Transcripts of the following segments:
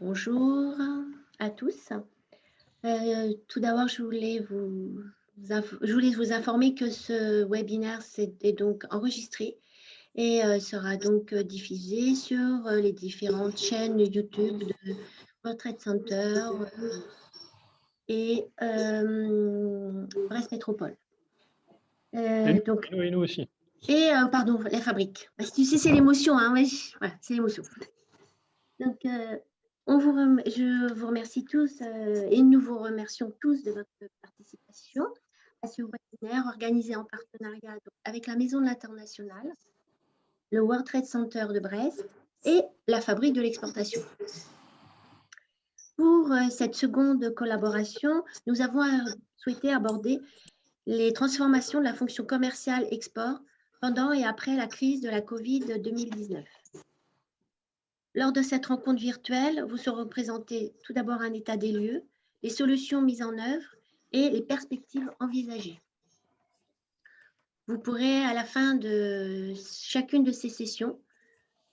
Bonjour à tous. Tout d'abord, je voulais vous informer que ce webinaire s'était donc enregistré et sera donc diffusé sur les différentes chaînes YouTube de World Trade Center et Brest Métropole. Et nous aussi. Et pardon, la fabrique. Tu sais, c'est l'émotion, hein, ouais, voilà, c'est l'émotion. Donc, je vous remercie tous et nous vous remercions tous de votre participation à ce webinaire organisé en partenariat avec la Maison de l'International, le World Trade Center de Brest et la Fabrique de l'Exportation. Pour cette seconde collaboration, nous avons souhaité aborder les transformations de la fonction commerciale export pendant et après la crise de la Covid-2019. Lors de cette rencontre virtuelle, vous serez présenté tout d'abord un état des lieux, les solutions mises en œuvre et les perspectives envisagées. Vous pourrez, à la fin de chacune de ces sessions,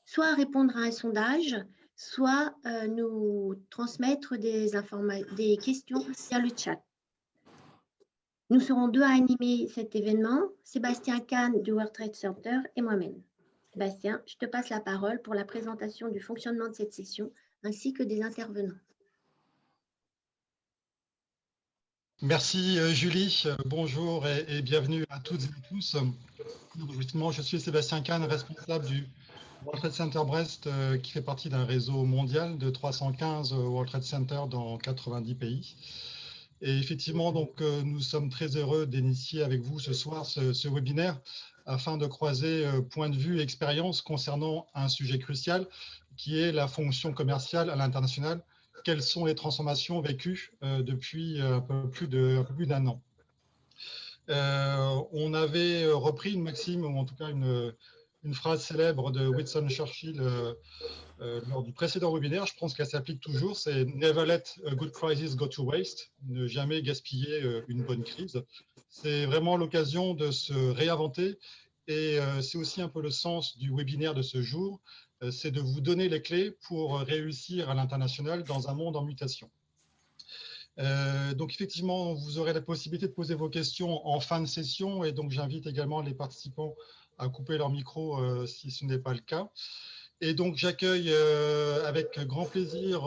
soit répondre à un sondage, soit nous transmettre des questions via le chat. Nous serons deux à animer cet événement, Sébastien Kahn du World Trade Center et moi-même. Sébastien, je te passe la parole pour la présentation du fonctionnement de cette session ainsi que des intervenants. Merci Julie, bonjour et bienvenue à toutes et à tous. Justement, je suis Sébastien Kahn, responsable du World Trade Center Brest, qui fait partie d'un réseau mondial de 315 World Trade Center dans 90 pays. Et effectivement, donc, nous sommes très heureux d'initier avec vous ce soir ce webinaire afin de croiser points de vue et expériences concernant un sujet crucial qui est la fonction commerciale à l'international. Quelles sont les transformations vécues depuis un peu plus d'un an. On avait repris une maxime, ou en tout cas une phrase célèbre de Winston Churchill lors du précédent webinaire. Je pense qu'elle s'applique toujours, c'est « Never let a good crisis go to waste », ne jamais gaspiller une bonne crise. C'est vraiment l'occasion de se réinventer et c'est aussi un peu le sens du webinaire de ce jour, c'est de vous donner les clés pour réussir à l'international dans un monde en mutation. Donc effectivement, vous aurez la possibilité de poser vos questions en fin de session et donc j'invite également les participants à couper leur micro si ce n'est pas le cas. Et donc j'accueille avec grand plaisir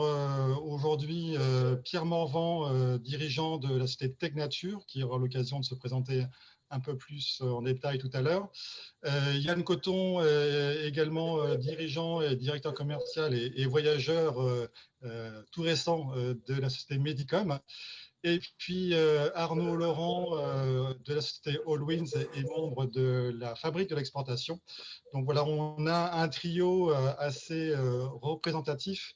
aujourd'hui Pierre Morvan, dirigeant de la société Tech Nature, qui aura l'occasion de se présenter un peu plus en détail tout à l'heure. Yann Coton, également dirigeant et directeur commercial et voyageur tout récent de la société Medicom. Et puis Arnaud Laurent de la société Allwinds et membre de la Fabrique de l'Exportation. Donc voilà, on a un trio assez représentatif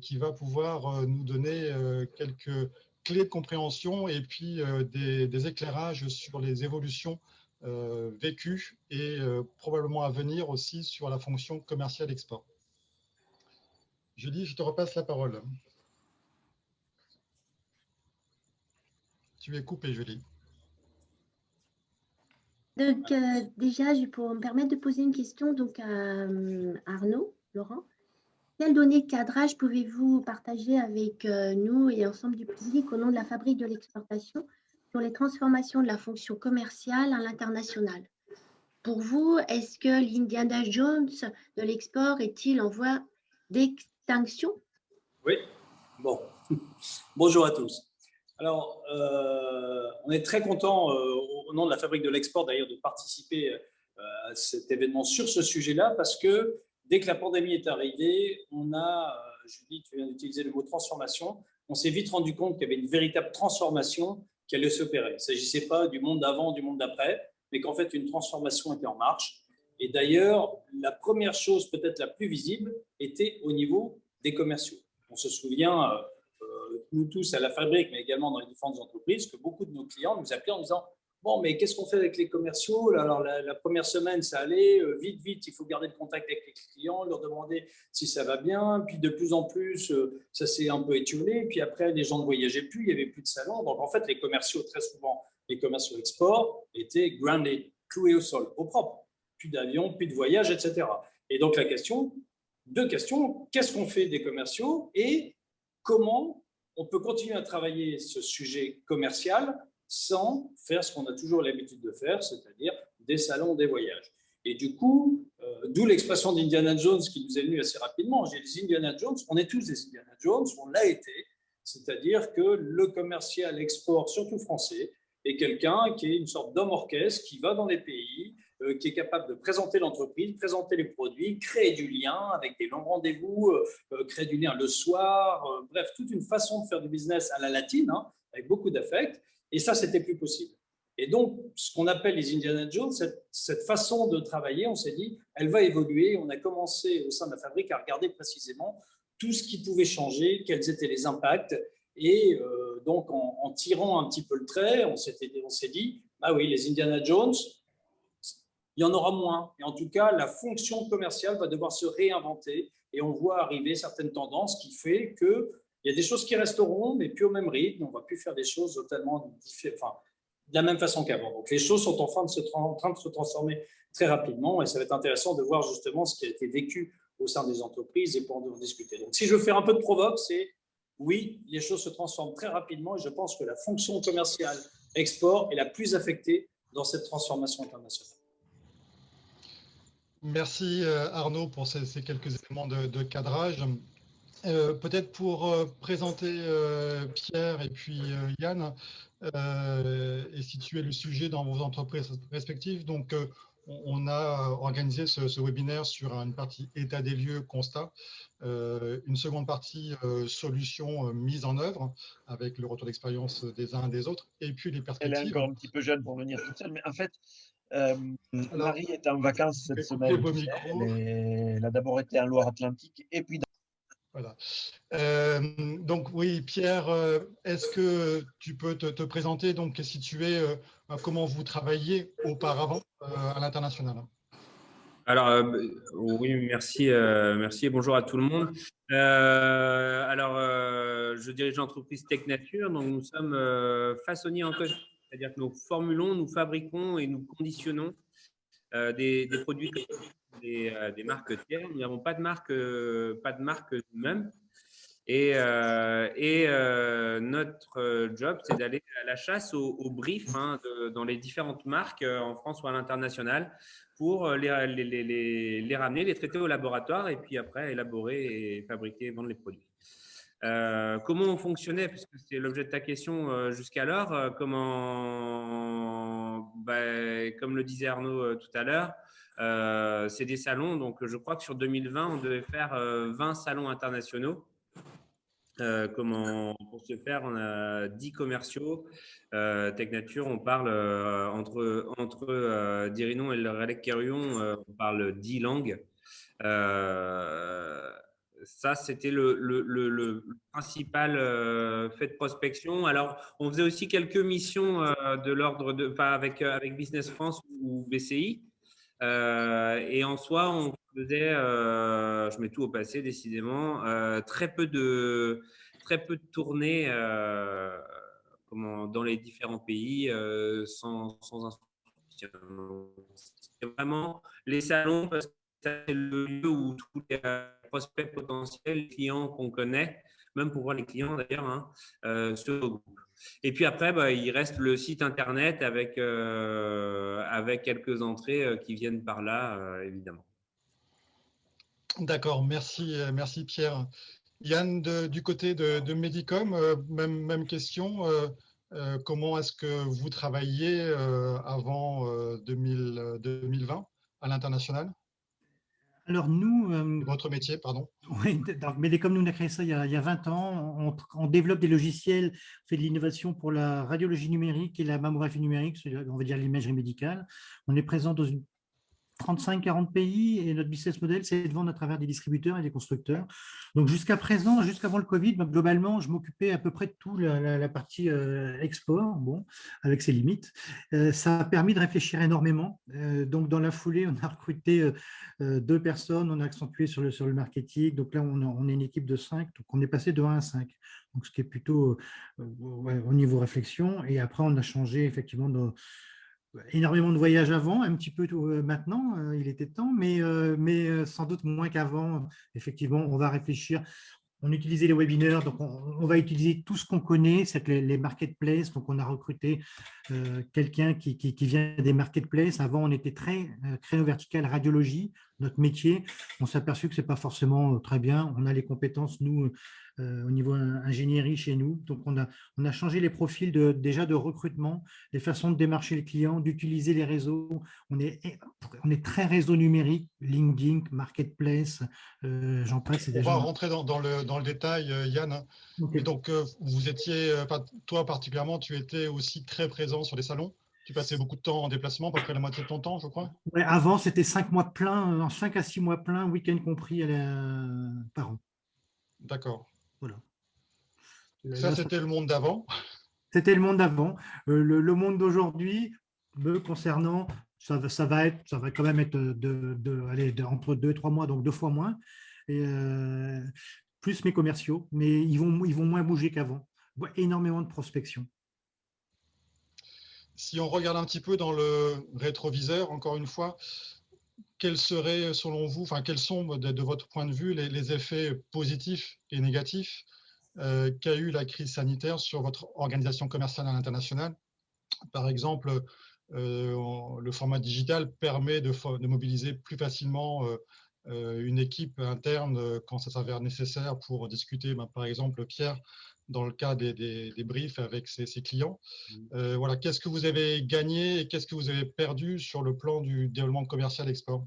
qui va pouvoir nous donner quelques clés de compréhension et puis des éclairages sur les évolutions vécues et probablement à venir aussi sur la fonction commerciale export. Julie, je te repasse la parole. Tu es coupée, Julie. Donc, déjà, pour me permettre de poser une question donc, à Arnaud, Laurent. Quelles données de cadrage pouvez-vous partager avec nous et l'ensemble du public au nom de la Fabrique de l'Exportation sur les transformations de la fonction commerciale à l'international? Pour vous, est-ce que l'Indiana Jones de l'export est-il en voie d'extinction? Oui, bon. Bonjour à tous. Alors, on est très content au nom de la Fabrique de l'Export d'ailleurs de participer à cet événement sur ce sujet-là parce que dès que la pandémie est arrivée, on a, Julie, tu viens d'utiliser le mot transformation, on s'est vite rendu compte qu'il y avait une véritable transformation qui allait s'opérer. Il ne s'agissait pas du monde d'avant, du monde d'après, mais qu'en fait une transformation était en marche. Et d'ailleurs, la première chose peut-être la plus visible était au niveau des commerciaux. On se souvient, nous tous à la Fabrique, mais également dans les différentes entreprises, que beaucoup de nos clients nous appelaient en disant « Bon, mais qu'est-ce qu'on fait avec les commerciaux? Alors, la première semaine, ça allait, vite, vite, il faut garder le contact avec les clients, leur demander si ça va bien. Puis de plus en plus, ça s'est un peu étiolé. Puis après, les gens ne voyageaient plus, il n'y avait plus de salons. Donc, en fait, les commerciaux, très souvent, les commerciaux export étaient grounded, cloués au sol, au propre. Plus d'avions, plus de voyages, etc. Et donc, la question, deux questions. Qu'est-ce qu'on fait des commerciaux et comment on peut continuer à travailler ce sujet commercial sans faire ce qu'on a toujours l'habitude de faire, c'est-à-dire des salons, des voyages. Et du coup, d'où l'expression d'Indiana Jones qui nous est venue assez rapidement. J'ai des Indiana Jones, on est tous des Indiana Jones, on l'a été, c'est-à-dire que le commercial export, surtout français, est quelqu'un qui est une sorte d'homme orchestre qui va dans les pays, qui est capable de présenter l'entreprise, présenter les produits, créer du lien avec des longs rendez-vous, créer du lien le soir, bref, toute une façon de faire du business à la latine, hein, avec beaucoup d'affect. Et ça, c'était plus possible. Et donc, ce qu'on appelle les Indiana Jones, cette façon de travailler, on s'est dit, elle va évoluer. On a commencé au sein de la fabrique à regarder précisément tout ce qui pouvait changer, quels étaient les impacts. Et donc, en tirant un petit peu le trait, on s'est dit, ah oui, les Indiana Jones, il y en aura moins. Et en tout cas, la fonction commerciale va devoir se réinventer. Et on voit arriver certaines tendances qui fait qu'il y a des choses qui resteront, mais plus au même rythme. On ne va plus faire des choses totalement différentes. Enfin, de la même façon qu'avant. Donc, les choses sont en train de se transformer très rapidement et ça va être intéressant de voir justement ce qui a été vécu au sein des entreprises et pour en discuter. Donc, si je veux faire un peu de provoque, c'est oui, les choses se transforment très rapidement et je pense que la fonction commerciale export est la plus affectée dans cette transformation internationale. Merci Arnaud pour ces quelques éléments de cadrage. Peut-être pour présenter Pierre et puis Yann et situer le sujet dans vos entreprises respectives. Donc, on a organisé ce webinaire sur une partie état des lieux, constat, une seconde partie solutions mises en œuvre avec le retour d'expérience des uns et des autres, et puis les perspectives. Elle est encore un petit peu jeune pour venir toute seule, mais en fait, Marie est en vacances cette semaine. Elle a d'abord été en Loire-Atlantique et puis voilà. Donc oui, Pierre, est-ce que tu peux te présenter, donc situer comment vous travailliez auparavant à l'international? Alors, oui, merci, merci et bonjour à tout le monde. Je dirige l'entreprise Technature, donc nous sommes façonniers en cosmétique, c'est-à-dire que nous formulons, nous fabriquons et nous conditionnons des produits des marques tiers. Nous n'avons pas de marque nous-mêmes. Et notre job, c'est d'aller à la chasse aux briefs hein, dans les différentes marques en France ou à l'international pour les ramener, les traiter au laboratoire et puis après élaborer et fabriquer et vendre les produits. Comment on fonctionnait, puisque c'est l'objet de ta question jusqu'alors, comme le disait Arnaud tout à l'heure, c'est des salons. Donc, je crois que sur 2020, on devait faire 20 salons internationaux. Pour ce faire, on a 10 commerciaux. Technature, on parle entre Dirinon et le Relais Carillon, on parle 10 langues. Ça, c'était le principal fait de prospection. Alors, on faisait aussi quelques missions de l'ordre avec Business France ou BCI. Et en soi, on faisait, je mets tout au passé décidément, très peu de tournées dans les différents pays sans instruction. C'est vraiment les salons parce que c'est le lieu où tous les prospects potentiels, les clients qu'on connaît, même pour voir les clients d'ailleurs, hein, se regroupent. Et puis après, il reste le site internet avec quelques entrées qui viennent par là, évidemment. D'accord, merci Pierre. Yann, du côté de Medicom, même question. Comment est-ce que vous travailliez avant 2020 à l'international? Alors nous… Votre métier, pardon. Oui, Medicom, nous on a créé ça il y a 20 ans. On développe des logiciels, on fait de l'innovation pour la radiologie numérique et la mammographie numérique, on va dire l'imagerie médicale. On est présent dans 35-40 pays et notre business model, c'est de vendre à travers des distributeurs et des constructeurs. Donc jusqu'à présent, jusqu'avant le Covid, globalement, je m'occupais à peu près de tout la partie export, bon, avec ses limites. Ça a permis de réfléchir énormément. Donc dans la foulée, on a recruté 2 personnes, on a accentué sur le marketing. Donc là, on est une équipe de 5, donc on est passé de 1 à 5. Donc ce qui est plutôt au niveau réflexion. Et après, on a changé effectivement énormément de voyages avant, un petit peu maintenant, il était temps, mais sans doute moins qu'avant. Effectivement, on va réfléchir. On utilisait les webinaires, donc on va utiliser tout ce qu'on connaît, c'est les marketplaces. Donc, on a recruté quelqu'un qui vient des marketplaces. Avant, on était très créneau vertical radiologie, notre métier. On s'est aperçu que ce n'est pas forcément très bien. On a les compétences, nous, au niveau ingénierie chez nous. Donc, on a changé les profils déjà de recrutement, les façons de démarcher les clients, d'utiliser les réseaux. On est très réseau numérique, LinkedIn, marketplace, j'en passe. On va rentrer dans le détail, Yann. Okay. Mais donc, vous étiez, toi particulièrement, tu étais aussi très présent sur les salons. Tu passais beaucoup de temps en déplacement, à peu près la moitié de ton temps, je crois. Ouais, avant, c'était 5 mois plein, 5 à 6 mois plein, week-end compris par an. D'accord. Voilà. Ça, c'était le monde d'avant. C'était le monde d'avant. Le monde d'aujourd'hui, me concernant, ça va quand même être entre 2 et 3 mois, donc 2 fois moins. Et, plus mes commerciaux, mais ils vont moins bouger qu'avant. Énormément de prospection. Si on regarde un petit peu dans le rétroviseur, encore une fois, quels seraient, selon vous, quels sont, de votre point de vue, les effets positifs et négatifs qu'a eu la crise sanitaire sur votre organisation commerciale à l'international? Par exemple, le format digital permet de mobiliser plus facilement une équipe interne quand ça s'avère nécessaire pour discuter, par exemple, Pierre, dans le cas des briefs avec ses clients. Voilà, qu'est-ce que vous avez gagné et qu'est-ce que vous avez perdu sur le plan du développement commercial export?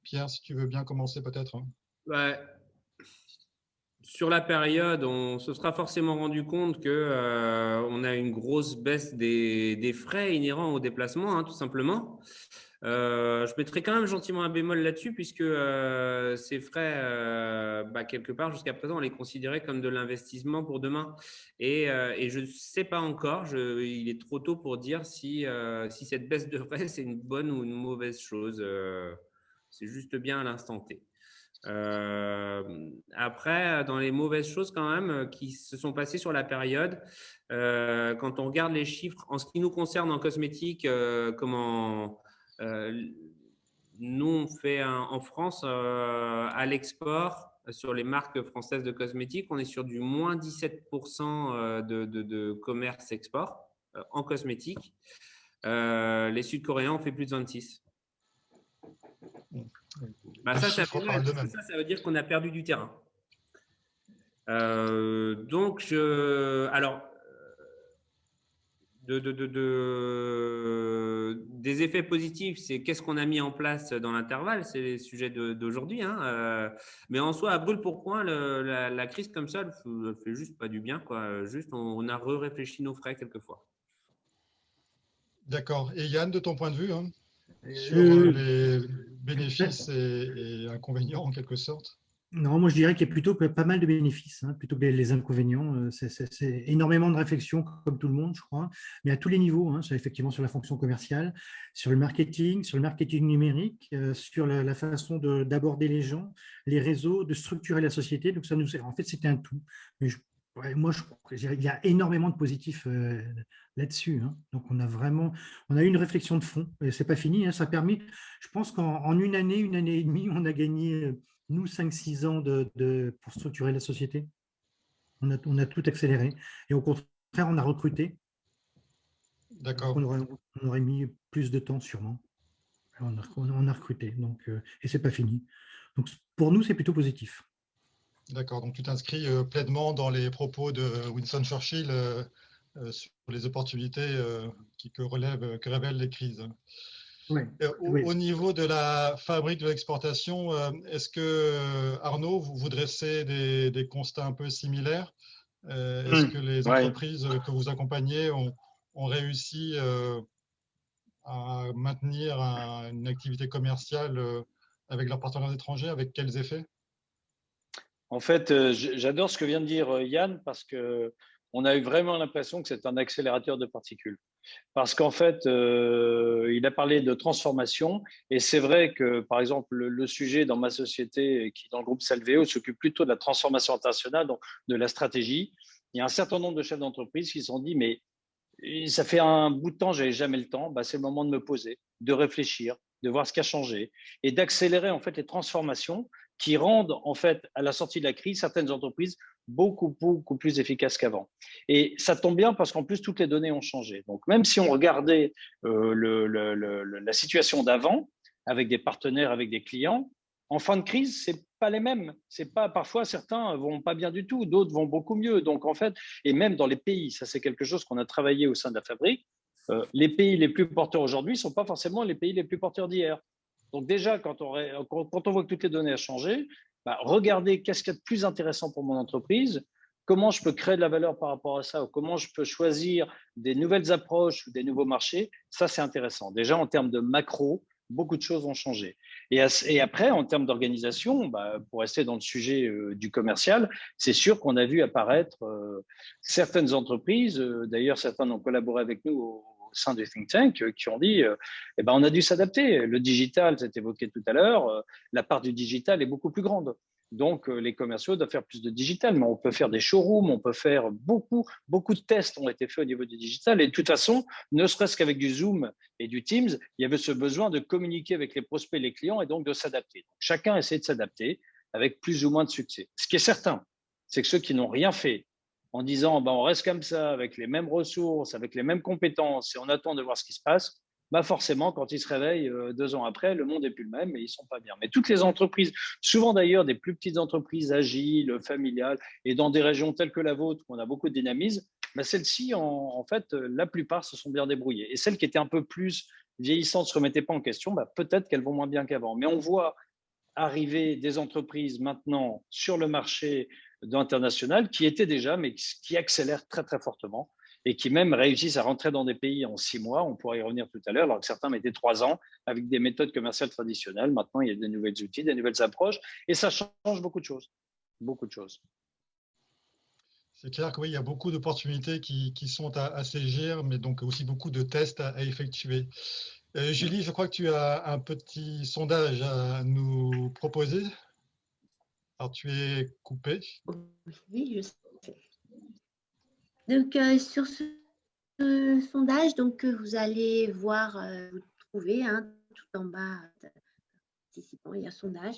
Pierre, si tu veux bien commencer peut-être. Ouais. Sur la période, on se sera forcément rendu compte qu'on a une grosse baisse des frais inhérents au déplacement, tout simplement. Je mettrai quand même gentiment un bémol là-dessus, puisque ces frais, quelque part, jusqu'à présent, on les considérait comme de l'investissement pour demain. Et je ne sais pas encore, il est trop tôt pour dire si cette baisse de frais, c'est une bonne ou une mauvaise chose. C'est juste bien à l'instant T. Après, dans les mauvaises choses quand même qui se sont passées sur la période, quand on regarde les chiffres, en ce qui nous concerne en cosmétique, nous on fait en France à l'export sur les marques françaises de cosmétiques, on est sur du moins 17% de commerce export en cosmétique. Les Sud-Coréens ont fait plus de 26%. Ça veut dire qu'on a perdu du terrain. Des effets positifs, c'est qu'est-ce qu'on a mis en place dans l'intervalle, c'est les sujets d'aujourd'hui. Mais en soi, à brûle pour point, la crise comme ça, elle fait juste pas du bien, quoi. Juste, on a réfléchi nos frais quelquefois. D'accord. Et Yann, de ton point de vue, sur les bénéfices et inconvénients en quelque sorte? Non, moi je dirais qu'il y a plutôt pas mal de bénéfices, plutôt que les inconvénients. C'est énormément de réflexion, comme tout le monde, je crois, mais à tous les niveaux, effectivement sur la fonction commerciale, sur le marketing numérique, sur la façon d'aborder les gens, les réseaux, de structurer la société. Donc ça en fait, c'était un tout. Mais moi, il y a énormément de positifs là-dessus. Donc on a eu une réflexion de fond. Et c'est pas fini. Ça a permis, je pense qu'en une année et demie, on a gagné. Nous, 5-6 ans pour structurer la société. On a tout accéléré. Et au contraire, on a recruté. D'accord. On aurait mis plus de temps sûrement. On a recruté. Donc, et ce n'est pas fini. Donc, pour nous, c'est plutôt positif. D'accord. Donc, tu t'inscris pleinement dans les propos de Winston Churchill sur les opportunités que révèlent les crises. Oui. Au niveau de la fabrique de l'exportation, est-ce que, Arnaud, vous dressez des constats un peu similaires? Est-ce que les entreprises que vous accompagnez ont réussi à maintenir une activité commerciale avec leurs partenaires étrangers? Avec quels effets? En fait, j'adore ce que vient de dire Yann, parce qu'on a eu vraiment l'impression que c'est un accélérateur de particules. Parce qu'en fait, il a parlé de transformation, et c'est vrai que, par exemple, le sujet dans ma société, qui est dans le groupe Salvéo, s'occupe plutôt de la transformation internationale, donc de la stratégie. Il y a un certain nombre de chefs d'entreprise qui se sont dit, mais ça fait un bout de temps, je n'avais jamais le temps. C'est le moment de me poser, de réfléchir, de voir ce qui a changé et d'accélérer en fait les transformations qui rendent en fait à la sortie de la crise certaines entreprises beaucoup plus efficaces qu'avant. Et ça tombe bien parce qu'en plus toutes les données ont changé. Donc même si on regardait la situation d'avant avec des partenaires, avec des clients, en fin de crise, c'est pas les mêmes. C'est pas, parfois certains vont pas bien du tout, d'autres vont beaucoup mieux. Donc en fait, et même dans les pays, ça c'est quelque chose qu'on a travaillé au sein de la fabrique. Les pays les plus porteurs aujourd'hui ne sont pas forcément les pays les plus porteurs d'hier. Donc déjà, quand on voit que toutes les données ont changé, regardez qu'est-ce qu'il y a de plus intéressant pour mon entreprise, comment je peux créer de la valeur par rapport à ça, ou comment je peux choisir des nouvelles approches ou des nouveaux marchés, ça c'est intéressant. Déjà en termes de macro, beaucoup de choses ont changé. Et après, en termes d'organisation, pour rester dans le sujet du commercial, c'est sûr qu'on a vu apparaître certaines entreprises, d'ailleurs certains ont collaboré avec nous au sein du think tank, qui ont dit on a dû s'adapter. Le digital, c'est évoqué tout à l'heure, la part du digital est beaucoup plus grande. Donc, les commerciaux doivent faire plus de digital, mais on peut faire des showrooms, on peut faire beaucoup de tests ont été faits au niveau du digital. Et de toute façon, ne serait-ce qu'avec du Zoom et du Teams, il y avait ce besoin de communiquer avec les prospects et les clients et donc de s'adapter. Chacun essaie de s'adapter avec plus ou moins de succès. Ce qui est certain, c'est que ceux qui n'ont rien fait en disant on reste comme ça, avec les mêmes ressources, avec les mêmes compétences et on attend de voir ce qui se passe, forcément, quand ils se réveillent 2 ans après, le monde n'est plus le même et ils ne sont pas bien. Mais toutes les entreprises, souvent d'ailleurs des plus petites entreprises agiles, familiales, et dans des régions telles que la vôtre, où on a beaucoup de dynamisme, celles-ci, en fait, la plupart se sont bien débrouillées. Et celles qui étaient un peu plus vieillissantes ne se remettaient pas en question, peut-être qu'elles vont moins bien qu'avant. Mais on voit arriver des entreprises maintenant sur le marché international qui étaient déjà, mais qui accélèrent très, très fortement et qui même réussissent à rentrer dans des pays en 6 mois, on pourra y revenir tout à l'heure, alors que certains mettaient 3 ans avec des méthodes commerciales traditionnelles. Maintenant, il y a des nouvelles outils, des nouvelles approches, et ça change beaucoup de choses. Beaucoup de choses. C'est clair qu'il y a beaucoup d'opportunités qui sont à saisir, mais donc aussi beaucoup de tests à effectuer. Julie, je crois que tu as un petit sondage à nous proposer. Alors, tu es coupée. Oui, je sais. Donc, sur ce sondage, donc, vous allez voir, vous trouvez tout en bas, participants, il y a sondage.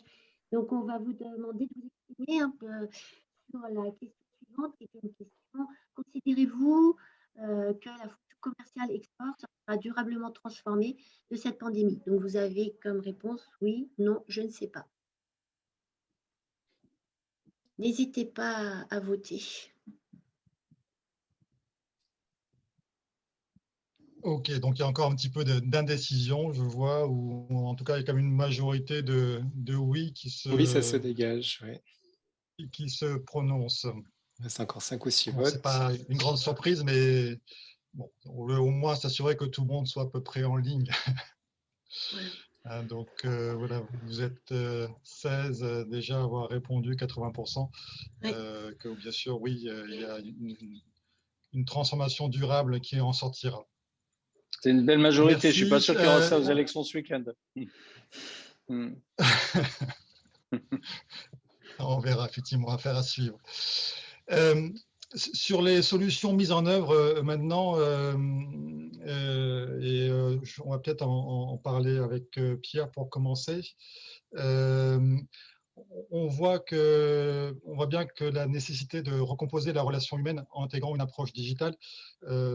Donc, on va vous demander de vous exprimer un peu sur la question suivante, qui était une question. Considérez-vous que la fonction commerciale export sera durablement transformée de cette pandémie? Donc, vous avez comme réponse oui, non, je ne sais pas. N'hésitez pas à voter. Ok, donc il y a encore un petit peu d'indécision, je vois, ou en tout cas, il y a quand même une majorité de oui qui se… Oui, ça se dégage, oui. Qui se prononce. C'est encore 5 ou 6 bon, votes. Ce n'est pas une grande surprise, mais bon, on veut au moins s'assurer que tout le monde soit à peu près en ligne. Donc voilà, vous êtes 16 déjà à avoir répondu, 80%. Oui. Que bien sûr, oui, il y a une transformation durable qui en sortira. C'est une belle majorité. Merci, je ne suis pas sûr qu'il y aura ça aux élections ce week-end. On verra, effectivement, affaire à suivre. Sur les solutions mises en œuvre maintenant, on va peut-être en parler avec Pierre pour commencer. On voit bien que la nécessité de recomposer la relation humaine en intégrant une approche digitale,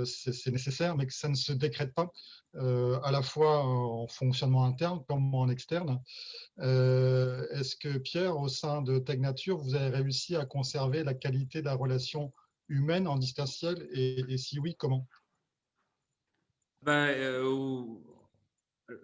c'est nécessaire, mais que ça ne se décrète pas, à la fois en fonctionnement interne comme en externe. Est-ce que Pierre, au sein de TechNature, vous avez réussi à conserver la qualité de la relation humaine en distanciel et si oui, comment?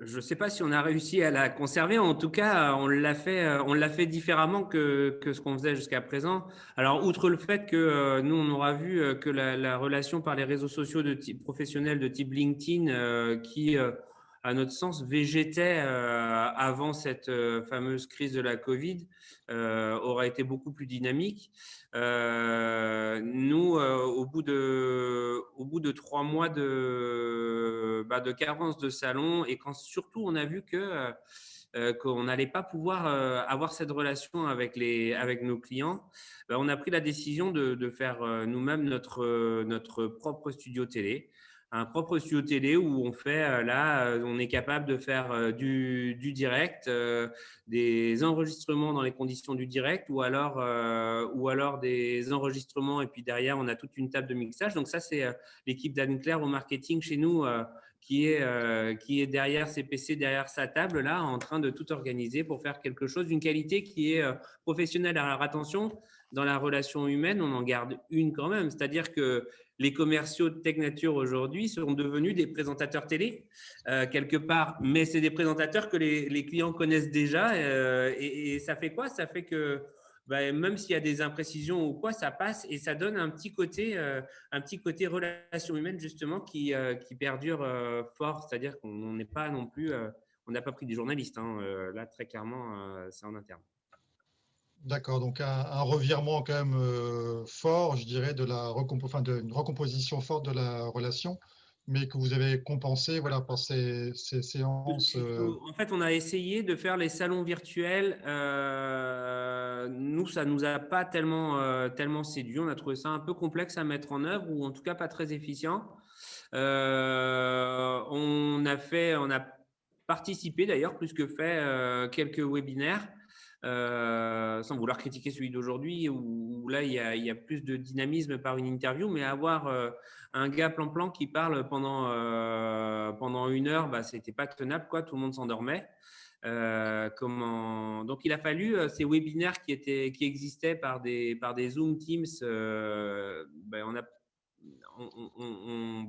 Je ne sais pas si on a réussi à la conserver. En tout cas, on l'a fait différemment que ce qu'on faisait jusqu'à présent. Alors, outre le fait que nous, on aura vu que la relation par les réseaux sociaux professionnels de type LinkedIn, qui, à notre sens, végétait avant cette fameuse crise de la Covid, aura été beaucoup plus dynamique. Nous, au bout de 3 mois de carence de salon, et quand surtout on a vu qu'on n'allait pas pouvoir avoir cette relation avec nos clients, on a pris la décision de faire nous-mêmes notre propre studio télé. un propre studio télé où on fait, on est capable de faire du direct, des enregistrements dans les conditions du direct ou alors des enregistrements et puis derrière, on a toute une table de mixage. Donc ça, c'est l'équipe d'Anne-Claire au marketing chez nous qui est derrière ses PC, derrière sa table, là, en train de tout organiser pour faire quelque chose d'une qualité qui est professionnelle. Alors attention, dans la relation humaine, on en garde une quand même. C'est-à-dire que les commerciaux de Tech Nature aujourd'hui sont devenus des présentateurs télé, quelque part. Mais c'est des présentateurs que les clients connaissent déjà. Et ça fait quoi? Ça fait que même s'il y a des imprécisions ou quoi, ça passe et ça donne un petit côté relation humaine justement qui perdure fort. C'est-à-dire qu'on n'est pas non plus, on n'a pas pris des journalistes. Là, très clairement, c'est en interne. D'accord, donc un revirement quand même fort, je dirais, d'une recomposition forte de la relation, mais que vous avez compensé voilà, par ces séances. En fait, on a essayé de faire les salons virtuels. Nous, ça ne nous a pas tellement séduit. On a trouvé ça un peu complexe à mettre en œuvre ou en tout cas pas très efficient. On a participé d'ailleurs, plus que fait, quelques webinaires. Sans vouloir critiquer celui d'aujourd'hui où là il y a plus de dynamisme par une interview, mais avoir un gars plan qui parle pendant 1 heure, c'était pas tenable quoi, tout le monde s'endormait. Donc il a fallu ces webinaires qui existaient par des Zoom Teams,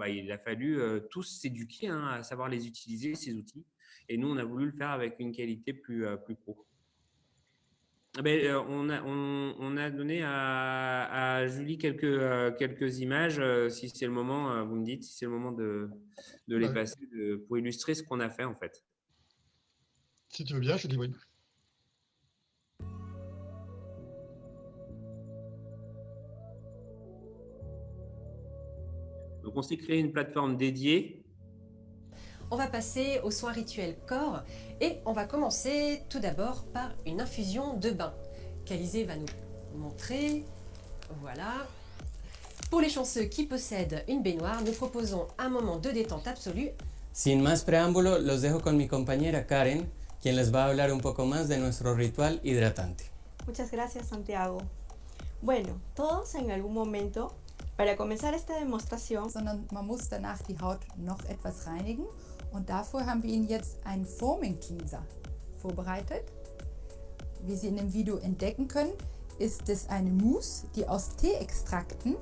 il a fallu tous s'éduquer à savoir les utiliser, ces outils, et nous on a voulu le faire avec une qualité plus pro. On a donné à Julie quelques images. Si c'est le moment, vous me dites, si c'est le moment de les passer pour illustrer ce qu'on a fait en fait. Si tu veux bien, je dis oui. Donc on s'est créé une plateforme dédiée. On va passer aux soins rituels corps et on va commencer tout d'abord par une infusion de bain qu'Alizé va nous montrer. Voilà. Pour les chanceux qui possèdent une baignoire, nous proposons un moment de détente absolue. Sin más preámbulo, los dejo con mi compañera Karen, quien les va a hablar un poco más de nuestro ritual hidratante. Muchas gracias, Santiago. Bueno, todos en algún momento, para comenzar esta demostración, sondern man muss danach die Haut noch etwas reinigen. Und dafür haben wir Ihnen jetzt einen Foaming Cleanser vorbereitet. Wie Sie in dem Video entdecken können, ist es eine Mousse, die aus Teeextrakten.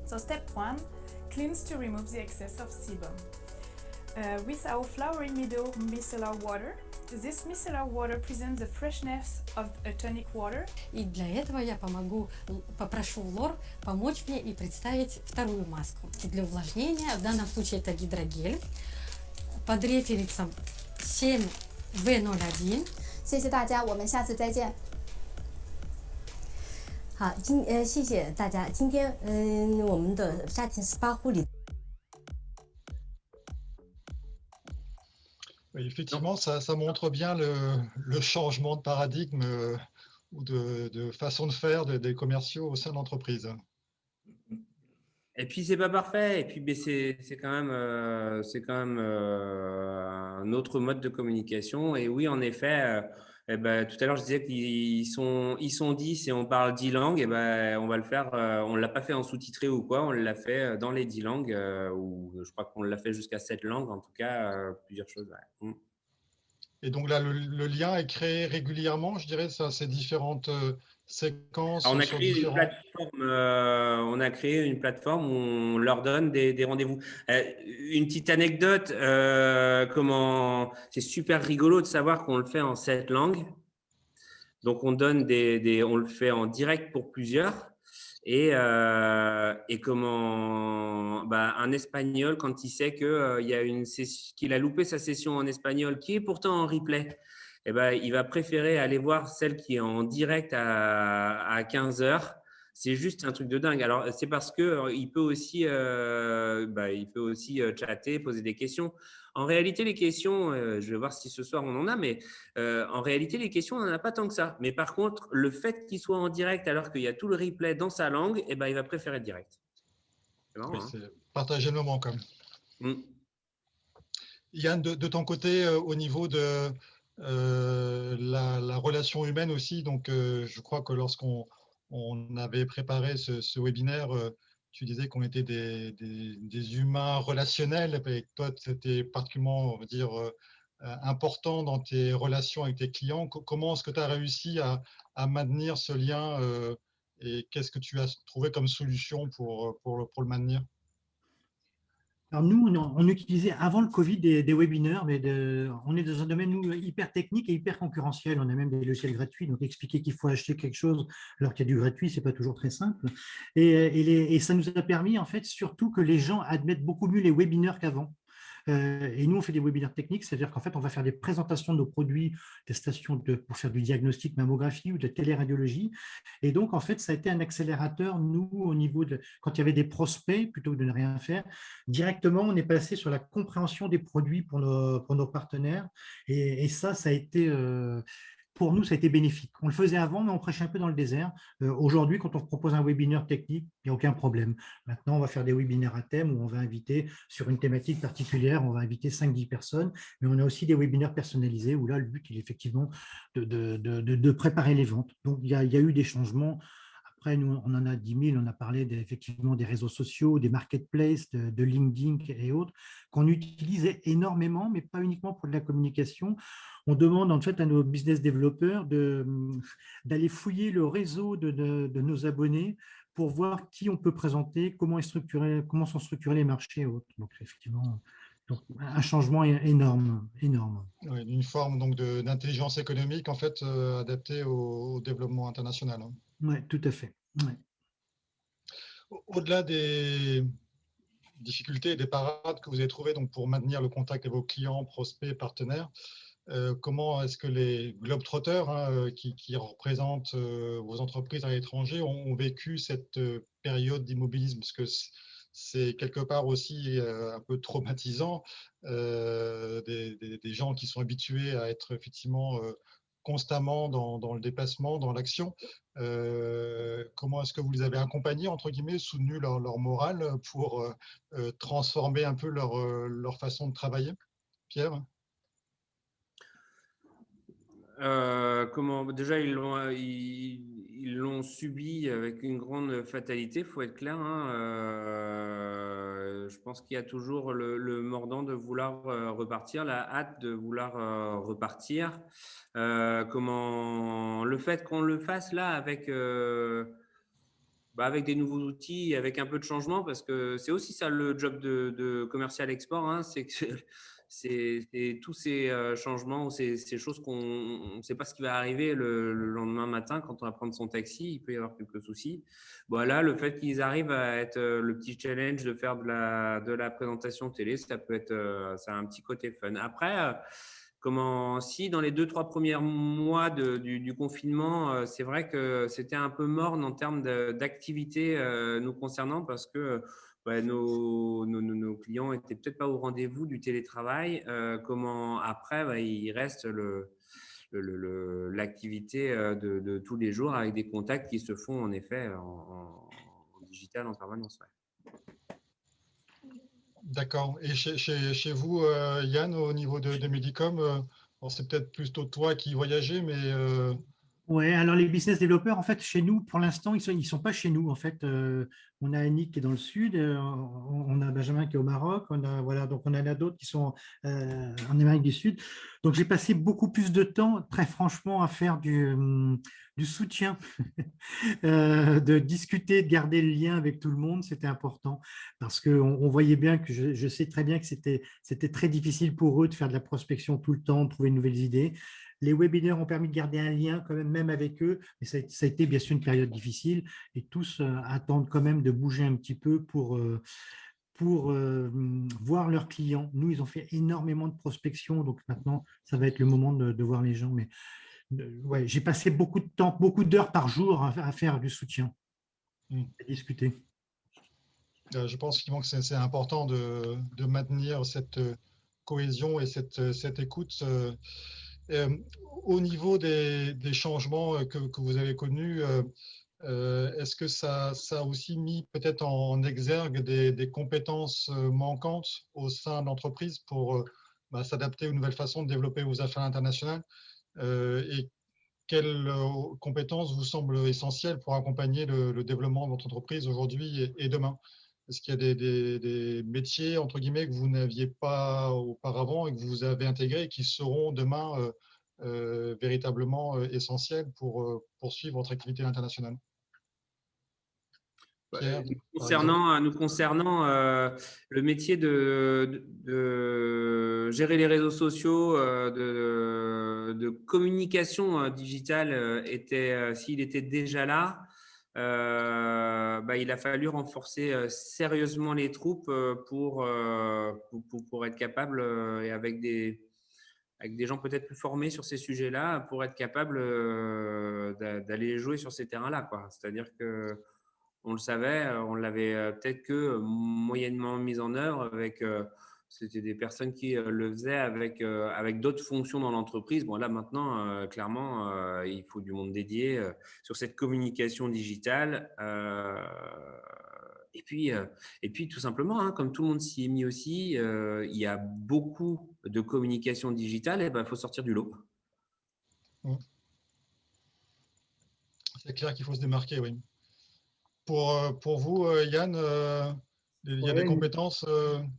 So step 1, cleanse to remove the excess of sebum. With our flowery meadow micellar water, this micellar water presents the freshness of a tonic water. И для этого я попрошу Лор помочь мне и представить вторую маску. Для увлажнения, в данном случае это гидрогель. Под референсом 7V01. 谢谢大家，我们下次再见。好，谢谢大家。今天我们的夏天 SPA 护理。Effectivement, ça montre bien le changement de paradigme ou de façon de faire des commerciaux au sein de l'entreprise. Et puis c'est pas parfait. Et puis c'est quand même un autre mode de communication. Et oui, en effet, tout à l'heure je disais qu'ils sont 10 et on parle 10 langues. Et on va le faire. On l'a pas fait en sous-titré ou quoi. On l'a fait dans les 10 langues. Ou je crois qu'on l'a fait jusqu'à 7 langues. En tout cas, plusieurs choses. Ouais. Et donc là, le lien est créé régulièrement, je dirais, ça, ces différentes séquences. Alors, on a créé une plateforme où on leur donne des rendez-vous. Une petite anecdote, c'est super rigolo de savoir qu'on le fait en 7 langues. Donc, on donne on le fait en direct pour plusieurs. Et un Espagnol, quand il sait qu'il a loupé sa session en espagnol, qui est pourtant en replay, il va préférer aller voir celle qui est en direct à 15h. C'est juste un truc de dingue. Alors, c'est parce qu'il peut aussi, chatter, poser des questions. En réalité, les questions, je vais voir si ce soir on en a, mais en réalité, les questions, on n'en a pas tant que ça. Mais par contre, le fait qu'il soit en direct alors qu'il y a tout le replay dans sa langue, il va préférer direct. C'est marrant, c'est partager le moment quand même. Yann, de ton côté, au niveau de la relation humaine aussi, donc je crois que lorsqu'on avait préparé ce webinaire, tu disais qu'on était des humains relationnels, et que toi, c'était particulièrement, on va dire, important dans tes relations avec tes clients. Comment est-ce que tu as réussi à maintenir ce lien et qu'est-ce que tu as trouvé comme solution pour le maintenir? Alors nous, on utilisait avant le Covid des webinaires, mais on est dans un domaine nous, hyper technique et hyper concurrentiel. On a même des logiciels gratuits, donc expliquer qu'il faut acheter quelque chose alors qu'il y a du gratuit, c'est pas toujours très simple. Et ça nous a permis en fait surtout que les gens admettent beaucoup mieux les webinaires qu'avant. Et nous, on fait des webinaires techniques, c'est-à-dire qu'en fait, on va faire des présentations de nos produits, des stations pour faire du diagnostic mammographie ou de téléradiologie. Et donc, en fait, ça a été un accélérateur, nous, au niveau de quand il y avait des prospects, plutôt que de ne rien faire, directement, on est passé sur la compréhension des produits pour nos partenaires. Et ça a été... pour nous, ça a été bénéfique. On le faisait avant, mais on prêchait un peu dans le désert. Aujourd'hui, quand on propose un webinaire technique, il n'y a aucun problème. Maintenant, on va faire des webinaires à thème où on va inviter sur une thématique particulière, on va inviter 5-10 personnes, mais on a aussi des webinaires personnalisés où là, le but, il est effectivement de préparer les ventes. Donc, il y a eu des changements. Après, nous, on en a 10 000, on a parlé effectivement des réseaux sociaux, des marketplaces, de LinkedIn et autres, qu'on utilisait énormément, mais pas uniquement pour de la communication. On demande en fait à nos business développeurs d'aller fouiller le réseau de nos abonnés pour voir qui on peut présenter, comment sont structurés les marchés et autres. Donc, effectivement, un changement énorme. Oui, une forme donc d'intelligence économique en fait adaptée au développement international. Oui, tout à fait. Ouais. Au-delà des difficultés et des parades que vous avez trouvées donc, pour maintenir le contact avec vos clients, prospects, partenaires, comment est-ce que les globetrotters qui représentent vos entreprises à l'étranger ont vécu cette période d'immobilisme? Parce que c'est quelque part aussi un peu traumatisant, des gens qui sont habitués à être effectivement constamment dans le déplacement, dans l'action. Comment est-ce que vous les avez accompagnés, entre guillemets, soutenu leur morale pour transformer un peu leur façon de travailler? Pierre? Déjà, ils l'ont subi avec une grande fatalité, il faut être clair. Je pense qu'il y a toujours le mordant de vouloir repartir, la hâte de vouloir repartir. Le fait qu'on le fasse là avec des nouveaux outils, avec un peu de changement, parce que c'est aussi ça le job de commercial export, c'est que c'est tous ces changements ou ces choses qu'on ne sait pas ce qui va arriver le lendemain matin quand on va prendre son taxi, il peut y avoir quelques soucis. Voilà, le fait qu'ils arrivent à être le petit challenge de faire de la présentation télé, ça peut être, ça a un petit côté fun. Après, si dans les 2-3 premiers mois du confinement, c'est vrai que c'était un peu morne en termes d'activité nous concernant parce que nos clients n'étaient peut-être pas au rendez-vous du télétravail. Après, il reste l'activité de tous les jours avec des contacts qui se font en effet en digital en permanence. Ouais. D'accord. Et chez vous, Yann, au niveau de Medicom, c'est peut-être plutôt toi qui voyageais, mais… Ouais, alors les business développeurs, en fait, chez nous, pour l'instant, ils sont pas chez nous. En fait, on a Annick qui est dans le sud, on a Benjamin qui est au Maroc, donc on en a d'autres qui sont en Amérique du Sud. Donc j'ai passé beaucoup plus de temps, très franchement, à faire du soutien, de discuter, de garder le lien avec tout le monde, c'était important parce qu'on voyait bien que je sais très bien que c'était très difficile pour eux de faire de la prospection tout le temps, de trouver de nouvelles idées. Les webinaires ont permis de garder un lien quand même avec eux, mais ça a été bien sûr une période difficile et tous attendent quand même de bouger un petit peu pour voir leurs clients. Nous, ils ont fait énormément de prospection, donc maintenant, ça va être le moment de voir les gens. Mais ouais, j'ai passé beaucoup de temps, beaucoup d'heures par jour à faire du soutien, à discuter. Je pense que c'est important de maintenir cette cohésion et cette écoute. Au niveau des changements que vous avez connus, Est-ce que ça a aussi mis peut-être en exergue des compétences manquantes au sein de l'entreprise pour s'adapter aux nouvelles façons de développer vos affaires internationales? Et quelles compétences vous semblent essentielles pour accompagner le développement de votre entreprise aujourd'hui et demain? Est-ce qu'il y a des métiers, entre guillemets, que vous n'aviez pas auparavant et que vous avez intégrés et qui seront demain véritablement essentiels pour poursuivre votre activité internationale? Pierre, Nous concernant, le métier de gérer les réseaux sociaux, de communication digitale, s'il était déjà là, il a fallu renforcer sérieusement les troupes pour être capable, et avec des gens peut-être plus formés sur ces sujets-là, pour être capable d'aller jouer sur ces terrains-là, quoi. C'est-à-dire que on le savait, on l'avait peut-être que moyennement mis en œuvre avec. C'était des personnes qui le faisaient avec d'autres fonctions dans l'entreprise. Bon, là, maintenant, clairement, il faut du monde dédié sur cette communication digitale. Et puis, tout simplement, hein, comme tout le monde s'y est mis aussi, il y a beaucoup de communication digitale, et il faut sortir du lot. C'est clair qu'il faut se démarquer, oui. Pour vous, Yann, il y a des compétences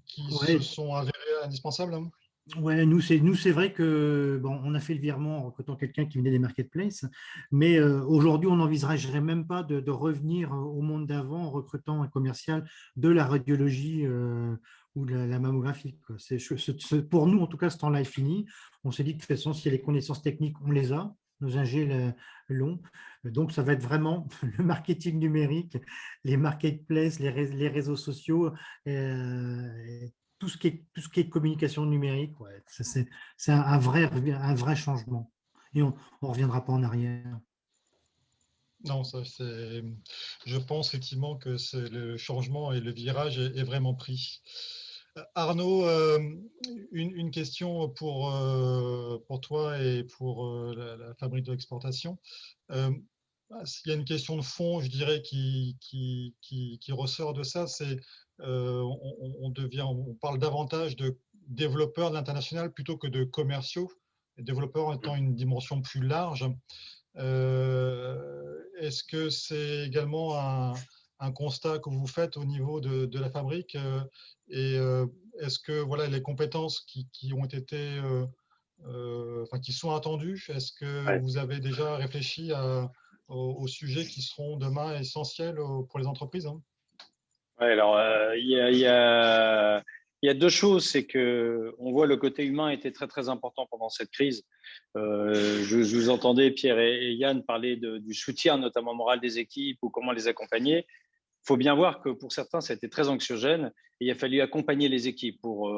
qui se sont avérées indispensables, hein? Ouais, nous c'est vrai que on a fait le virement en recrutant quelqu'un qui venait des marketplaces, mais aujourd'hui on n'envisagerait même pas de revenir au monde d'avant en recrutant un commercial de la radiologie ou de la mammographie, quoi. Pour nous, en tout cas, ce temps-là est fini. On s'est dit que de toute façon, s'il y a les connaissances techniques, on les a. Nos ingés l'ont. Donc, ça va être vraiment le marketing numérique, les marketplaces, les réseaux sociaux, tout ce qui est communication numérique. Ouais, c'est un vrai changement. Et on ne reviendra pas en arrière. Non, je pense effectivement que le changement et le virage est vraiment pris. Arnaud, une question pour toi et pour la fabrique de l'exportation. S'il y a une question de fond, je dirais, qui ressort de ça, c'est on parle davantage de développeurs de l'international plutôt que de commerciaux, les développeurs étant une dimension plus large. Est-ce que c'est également un constat que vous faites au niveau de la fabrique, et est-ce que les compétences qui ont été, qui sont attendues, est-ce que vous avez déjà réfléchi aux sujets qui seront demain essentiels pour les entreprises, hein? Ouais, alors il y a deux choses, c'est que on voit le côté humain était très très important pendant cette crise. Je vous entendais, Pierre et Yann, parler du soutien, notamment moral des équipes ou comment les accompagner. Il faut bien voir que pour certains, ça a été très anxiogène et il a fallu accompagner les équipes pour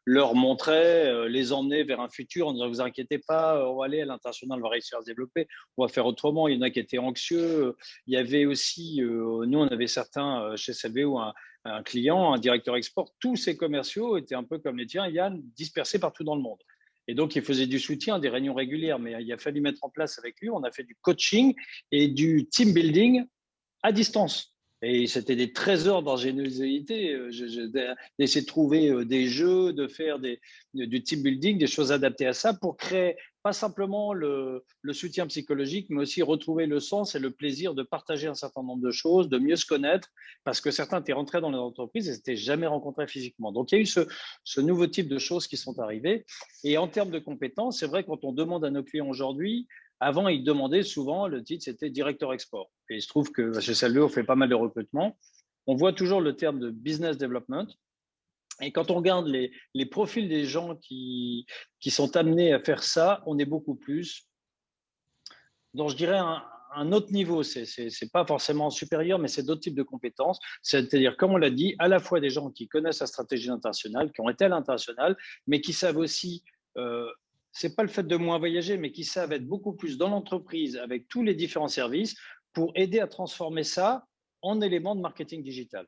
leur montrer, les emmener vers un futur en disant « vous inquiétez pas, on va aller à l'international, on va réussir à se développer, on va faire autrement ». Il y en a qui étaient anxieux. Il y avait aussi, nous, on avait certains chez Selvéo, un client, un directeur export, tous ces commerciaux étaient un peu comme les tiens, Yann, dispersés partout dans le monde. Et donc, il faisait du soutien, des réunions régulières, mais il a fallu mettre en place avec lui, on a fait du coaching et du team building à distance. Et c'était des trésors d'ingéniosité, d'essayer de trouver des jeux, de faire du team building, des choses adaptées à ça pour créer pas simplement le soutien psychologique, mais aussi retrouver le sens et le plaisir de partager un certain nombre de choses, de mieux se connaître, parce que certains étaient rentrés dans les entreprises et ne s'étaient jamais rencontrés physiquement. Donc, il y a eu ce nouveau type de choses qui sont arrivées. Et en termes de compétences, c'est vrai, quand on demande à nos clients aujourd'hui, avant, ils demandaient souvent, le titre, c'était directeur export. Et il se trouve que chez Selvéo, on fait pas mal de recrutement. On voit toujours le terme de business development. Et quand on regarde les profils des gens qui sont amenés à faire ça, on est beaucoup plus dans, je dirais, un autre niveau. C'est pas forcément supérieur, mais c'est d'autres types de compétences. C'est-à-dire, comme on l'a dit, à la fois des gens qui connaissent la stratégie internationale, qui ont été à l'international, mais qui savent aussi… c'est pas le fait de moins voyager, mais qui savent être beaucoup plus dans l'entreprise avec tous les différents services pour aider à transformer ça en éléments de marketing digital.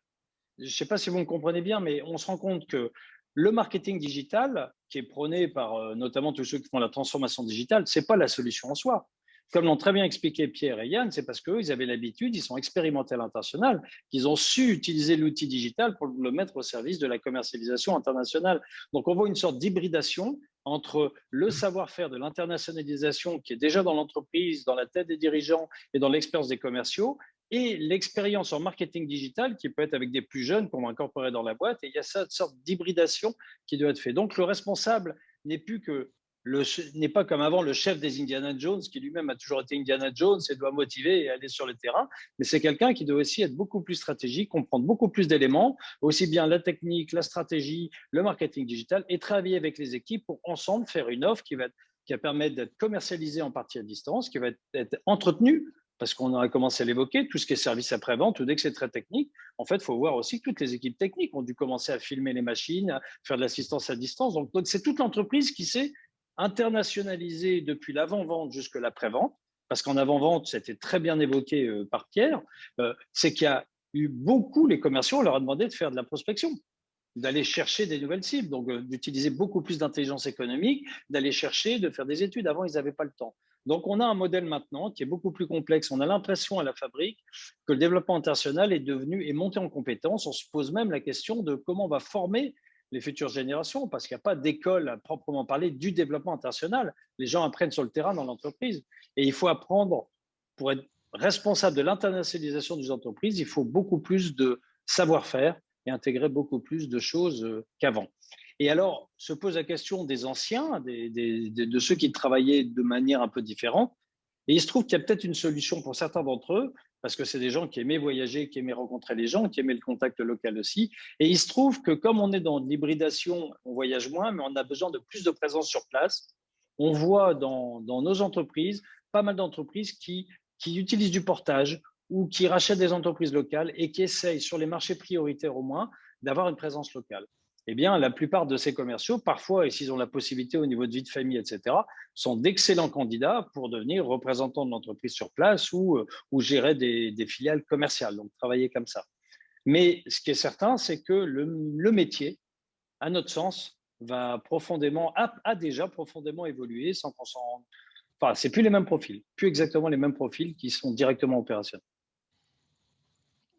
Je ne sais pas si vous me comprenez bien, mais on se rend compte que le marketing digital, qui est prôné par notamment tous ceux qui font la transformation digitale, ce n'est pas la solution en soi. Comme l'ont très bien expliqué Pierre et Yann, c'est parce qu'eux, ils avaient l'habitude, ils sont expérimentés à l'international, qu'ils ont su utiliser l'outil digital pour le mettre au service de la commercialisation internationale. Donc, on voit une sorte d'hybridation entre le savoir-faire de l'internationalisation qui est déjà dans l'entreprise, dans la tête des dirigeants et dans l'expérience des commerciaux, et l'expérience en marketing digital qui peut être avec des plus jeunes qu'on va incorporer dans la boîte. Et il y a cette sorte d'hybridation qui doit être faite. Donc, le responsable n'est pas comme avant le chef des Indiana Jones qui lui-même a toujours été Indiana Jones et doit motiver et aller sur le terrain, mais c'est quelqu'un qui doit aussi être beaucoup plus stratégique, comprendre beaucoup plus d'éléments, aussi bien la technique, la stratégie, le marketing digital, et travailler avec les équipes pour ensemble faire une offre qui va permettre d'être commercialisée en partie à distance, qui va être entretenue, parce qu'on aurait commencé à l'évoquer, tout ce qui est service après-vente, ou dès que c'est très technique, en fait, il faut voir aussi que toutes les équipes techniques ont dû commencer à filmer les machines, à faire de l'assistance à distance. Donc c'est toute l'entreprise qui s'est internationalisée depuis l'avant-vente jusqu'à l'après-vente, parce qu'en avant-vente, c'était très bien évoqué par Pierre, c'est qu'il y a eu beaucoup, les commerciaux, on leur a demandé de faire de la prospection, d'aller chercher des nouvelles cibles, donc d'utiliser beaucoup plus d'intelligence économique, d'aller chercher, de faire des études. Avant, ils n'avaient pas le temps. Donc, on a un modèle maintenant qui est beaucoup plus complexe. On a l'impression à la fabrique que le développement international est monté en compétence. On se pose même la question de comment on va former les futures générations, parce qu'il n'y a pas d'école à proprement parler du développement international. Les gens apprennent sur le terrain dans l'entreprise. Et il faut apprendre, pour être responsable de l'internationalisation des entreprises, il faut beaucoup plus de savoir-faire et intégrer beaucoup plus de choses qu'avant. Et alors, se pose la question des anciens, de ceux qui travaillaient de manière un peu différente. Et il se trouve qu'il y a peut-être une solution pour certains d'entre eux, parce que c'est des gens qui aimaient voyager, qui aimaient rencontrer les gens, qui aimaient le contact local aussi. Et il se trouve que comme on est dans l'hybridation, on voyage moins, mais on a besoin de plus de présence sur place. On voit dans nos entreprises, pas mal d'entreprises qui utilisent du portage ou qui rachètent des entreprises locales et qui essayent, sur les marchés prioritaires au moins, d'avoir une présence locale. Eh bien, la plupart de ces commerciaux, parfois, et s'ils ont la possibilité au niveau de vie de famille, etc., sont d'excellents candidats pour devenir représentants de l'entreprise sur place ou gérer des filiales commerciales, donc travailler comme ça. Mais ce qui est certain, c'est que le métier, à notre sens, a déjà profondément évolué sans qu'on s'en rende. Enfin, c'est plus les mêmes profils, plus exactement les mêmes profils qui sont directement opérationnels.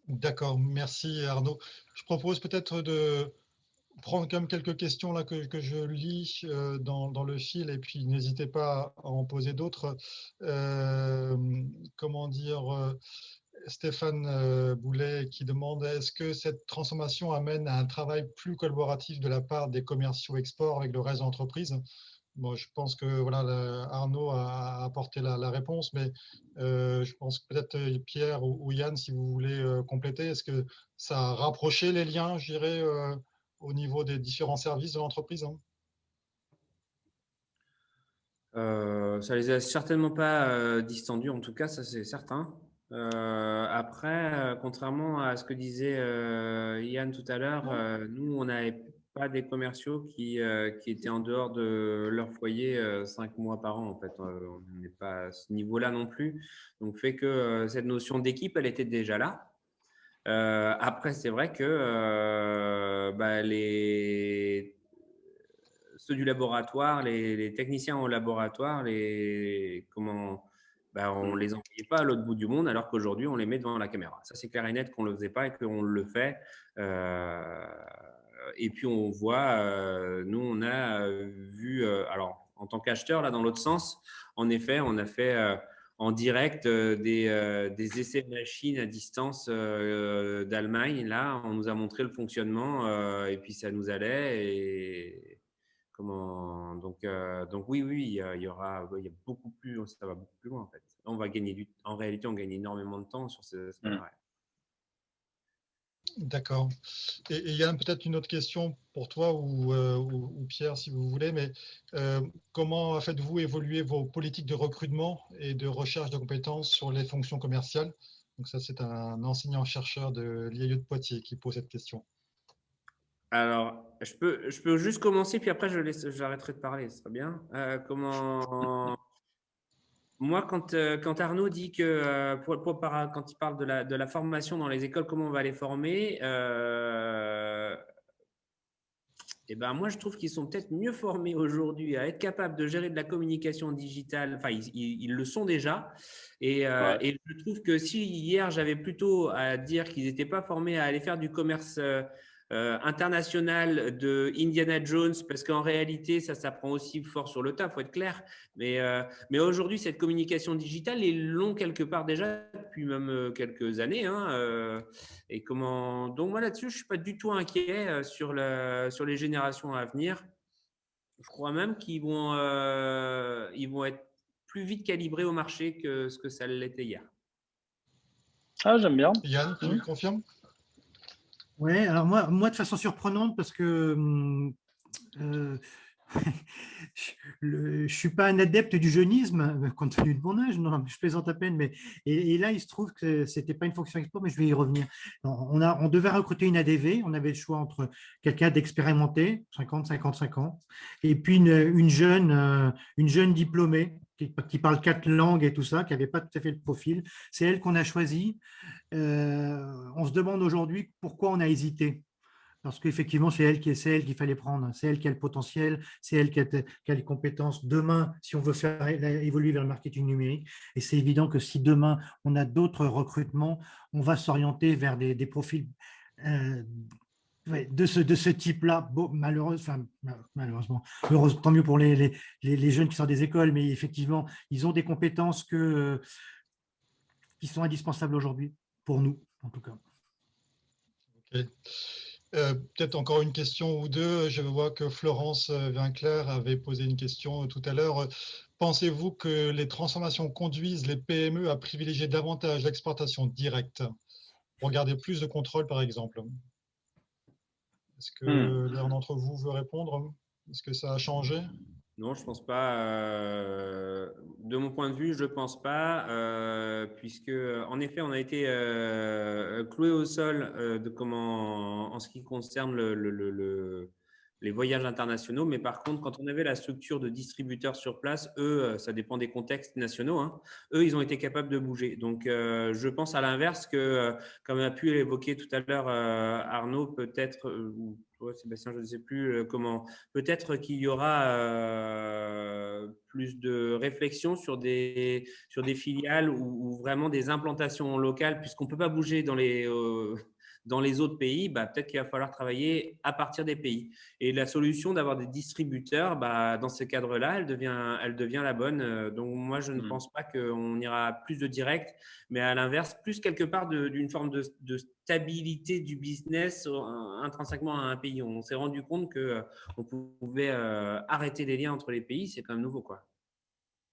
D'accord, merci Arnaud. Je propose peut-être de prendre comme quelques questions là que je lis dans le fil, et puis n'hésitez pas à en poser d'autres. Comment dire, Stéphane Boulet qui demande: est-ce que cette transformation amène à un travail plus collaboratif de la part des commerciaux export avec le reste de l'entreprise? Bon, je pense que voilà, Arnaud a apporté la réponse, mais je pense que peut-être Pierre ou Yann, si vous voulez compléter, est-ce que ça a rapproché les liens, je dirais, au niveau des différents services de l'entreprise, hein? Ça les a certainement pas distendus, en tout cas, ça c'est certain. Après, contrairement à ce que disait Yann tout à l'heure, nous, on n'avait pas des commerciaux qui étaient en dehors de leur foyer 5 mois par an. En fait, on n'est pas à ce niveau-là non plus. Donc, fait que cette notion d'équipe, elle était déjà là. Après, c'est vrai que ceux du laboratoire, les techniciens au laboratoire, on les envoyait pas à l'autre bout du monde, alors qu'aujourd'hui, on les met devant la caméra. Ça, c'est clair et net qu'on ne le faisait pas et qu'on le fait. Et puis, on voit, nous, on a vu, alors, en tant qu'acheteur, là, dans l'autre sens, en effet, on a fait en direct des essais de machines à distance d'Allemagne. Là, on nous a montré le fonctionnement et puis ça nous allait. Et donc oui, il y a beaucoup plus, ça va beaucoup plus loin en fait. On va gagner en réalité, on gagne énormément de temps sur ce aspect-là. D'accord. Et Yann, peut-être une autre question pour toi ou Pierre, si vous voulez, mais comment faites-vous évoluer vos politiques de recrutement et de recherche de compétences sur les fonctions commerciales? Donc ça, c'est un enseignant-chercheur de l'IAE de Poitiers qui pose cette question. Alors, je peux juste commencer, puis après, j'arrêterai de parler, ce serait bien. Moi, quand Arnaud dit que, quand il parle de la formation dans les écoles, comment on va les former, Eh ben, moi, je trouve qu'ils sont peut-être mieux formés aujourd'hui à être capables de gérer de la communication digitale. Enfin, ils le sont déjà. Et je trouve que si hier, j'avais plutôt à dire qu'ils n'étaient pas formés à aller faire du commerce international de Indiana Jones, parce qu'en réalité, ça s'apprend aussi fort sur le tas, il faut être clair. Mais aujourd'hui, cette communication digitale, ils l'ont quelque part déjà depuis même quelques années. Et donc moi là-dessus, je ne suis pas du tout inquiet sur les générations à venir. Je crois même qu'ils vont être plus vite calibrés au marché que ce que ça l'était hier. Ah, j'aime bien. Yann, tu confirmes? Oui, alors moi, de façon surprenante, parce que je ne suis pas un adepte du jeunisme, compte tenu de mon âge, non, je plaisante à peine, et là, il se trouve que ce n'était pas une fonction export, mais je vais y revenir. On devait recruter une ADV, on avait le choix entre quelqu'un d'expérimenté, 50-55 ans, et puis une jeune diplômée qui parle 4 langues et tout ça, qui n'avait pas tout à fait le profil. C'est elle qu'on a choisie. On se demande aujourd'hui pourquoi on a hésité. Parce qu'effectivement, c'est elle qu'il fallait prendre. C'est elle qui a le potentiel, c'est elle qui a les compétences. Demain, si on veut faire évoluer vers le marketing numérique, et c'est évident que si demain, on a d'autres recrutements, on va s'orienter vers des profils de ce type-là. Bon, malheureusement, tant mieux pour les jeunes qui sortent des écoles, mais effectivement, ils ont des compétences qui sont indispensables aujourd'hui, pour nous, en tout cas. Ok. Peut-être encore une question ou deux. Je vois que Florence Vinclair avait posé une question tout à l'heure. Pensez-vous que les transformations conduisent les PME à privilégier davantage l'exportation directe pour garder plus de contrôle, par exemple? Est-ce que l'un d'entre vous veut répondre? Est-ce que ça a changé? Non, je ne pense pas. De mon point de vue, je ne pense pas, puisque, en effet, on a été cloué au sol en ce qui concerne les voyages internationaux. Mais par contre, quand on avait la structure de distributeurs sur place, eux, ça dépend des contextes nationaux, hein, eux, ils ont été capables de bouger. Donc, je pense à l'inverse que, comme a pu l'évoquer tout à l'heure Arnaud, peut-être, ou Sébastien, je ne sais plus comment, peut-être qu'il y aura plus de réflexion sur des filiales ou vraiment des implantations locales, puisqu'on ne peut pas bouger dans les autres pays, peut-être qu'il va falloir travailler à partir des pays. Et la solution d'avoir des distributeurs, dans ce cadre-là, elle devient la bonne. Donc, moi, je ne pense pas qu'on ira plus de direct, mais à l'inverse, plus quelque part d'une forme de stabilité du business intrinsèquement à un pays. On s'est rendu compte qu'on pouvait arrêter les liens entre les pays. C'est quand même nouveau, quoi.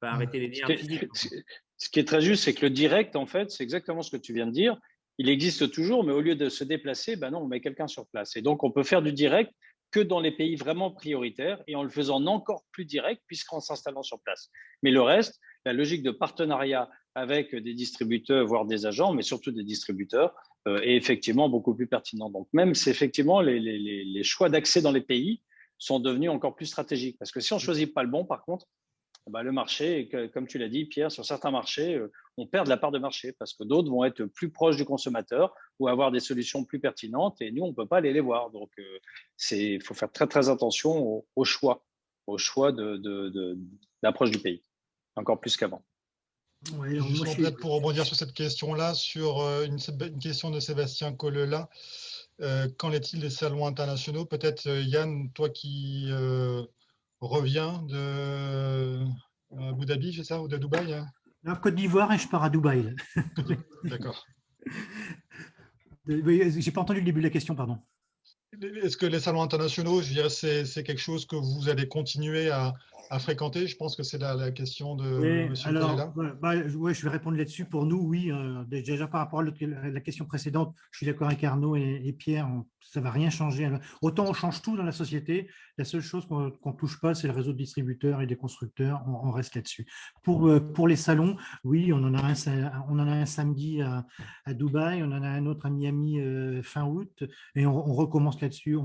Enfin, arrêter les liens physiques. Ce qui est très juste, c'est que le direct, en fait, c'est exactement ce que tu viens de dire. Il existe toujours, mais au lieu de se déplacer, non, on met quelqu'un sur place. Et donc, on peut faire du direct que dans les pays vraiment prioritaires et en le faisant encore plus direct puisqu'en s'installant sur place. Mais le reste, la logique de partenariat avec des distributeurs, voire des agents, mais surtout des distributeurs, est effectivement beaucoup plus pertinent. Donc, même si effectivement les choix d'accès dans les pays sont devenus encore plus stratégiques. Parce que si on ne choisit pas le bon, par contre, le marché, comme tu l'as dit, Pierre, sur certains marchés, on perd de la part de marché parce que d'autres vont être plus proches du consommateur ou avoir des solutions plus pertinentes et nous, on ne peut pas aller les voir. Donc, il faut faire très, très attention au choix d'approche du pays, encore plus qu'avant. Ouais, peut-être pour rebondir sur cette question-là, sur une question de Sébastien Collela, qu'en est-il des salons internationaux? Peut-être, Yann, toi qui reviens de Abu Dhabi, c'est ça, ou de Dubaï? Non, Côte d'Ivoire et je pars à Dubaï. D'accord. J'ai pas entendu le début de la question, pardon. Est-ce que les salons internationaux, je dirais, c'est quelque chose que vous allez continuer à fréquenter? Je pense que c'est la question de M. Collela. Je vais répondre là-dessus. Pour nous, oui. Déjà par rapport à la question précédente, je suis d'accord avec Arnaud et Pierre. Ça ne va rien changer. Autant on change tout dans la société. La seule chose qu'on ne touche pas, c'est le réseau de distributeurs et des constructeurs. On reste là-dessus. Pour les salons, oui, on en a un samedi à Dubaï, on en a un autre à Miami fin août, et on recommence là-dessus.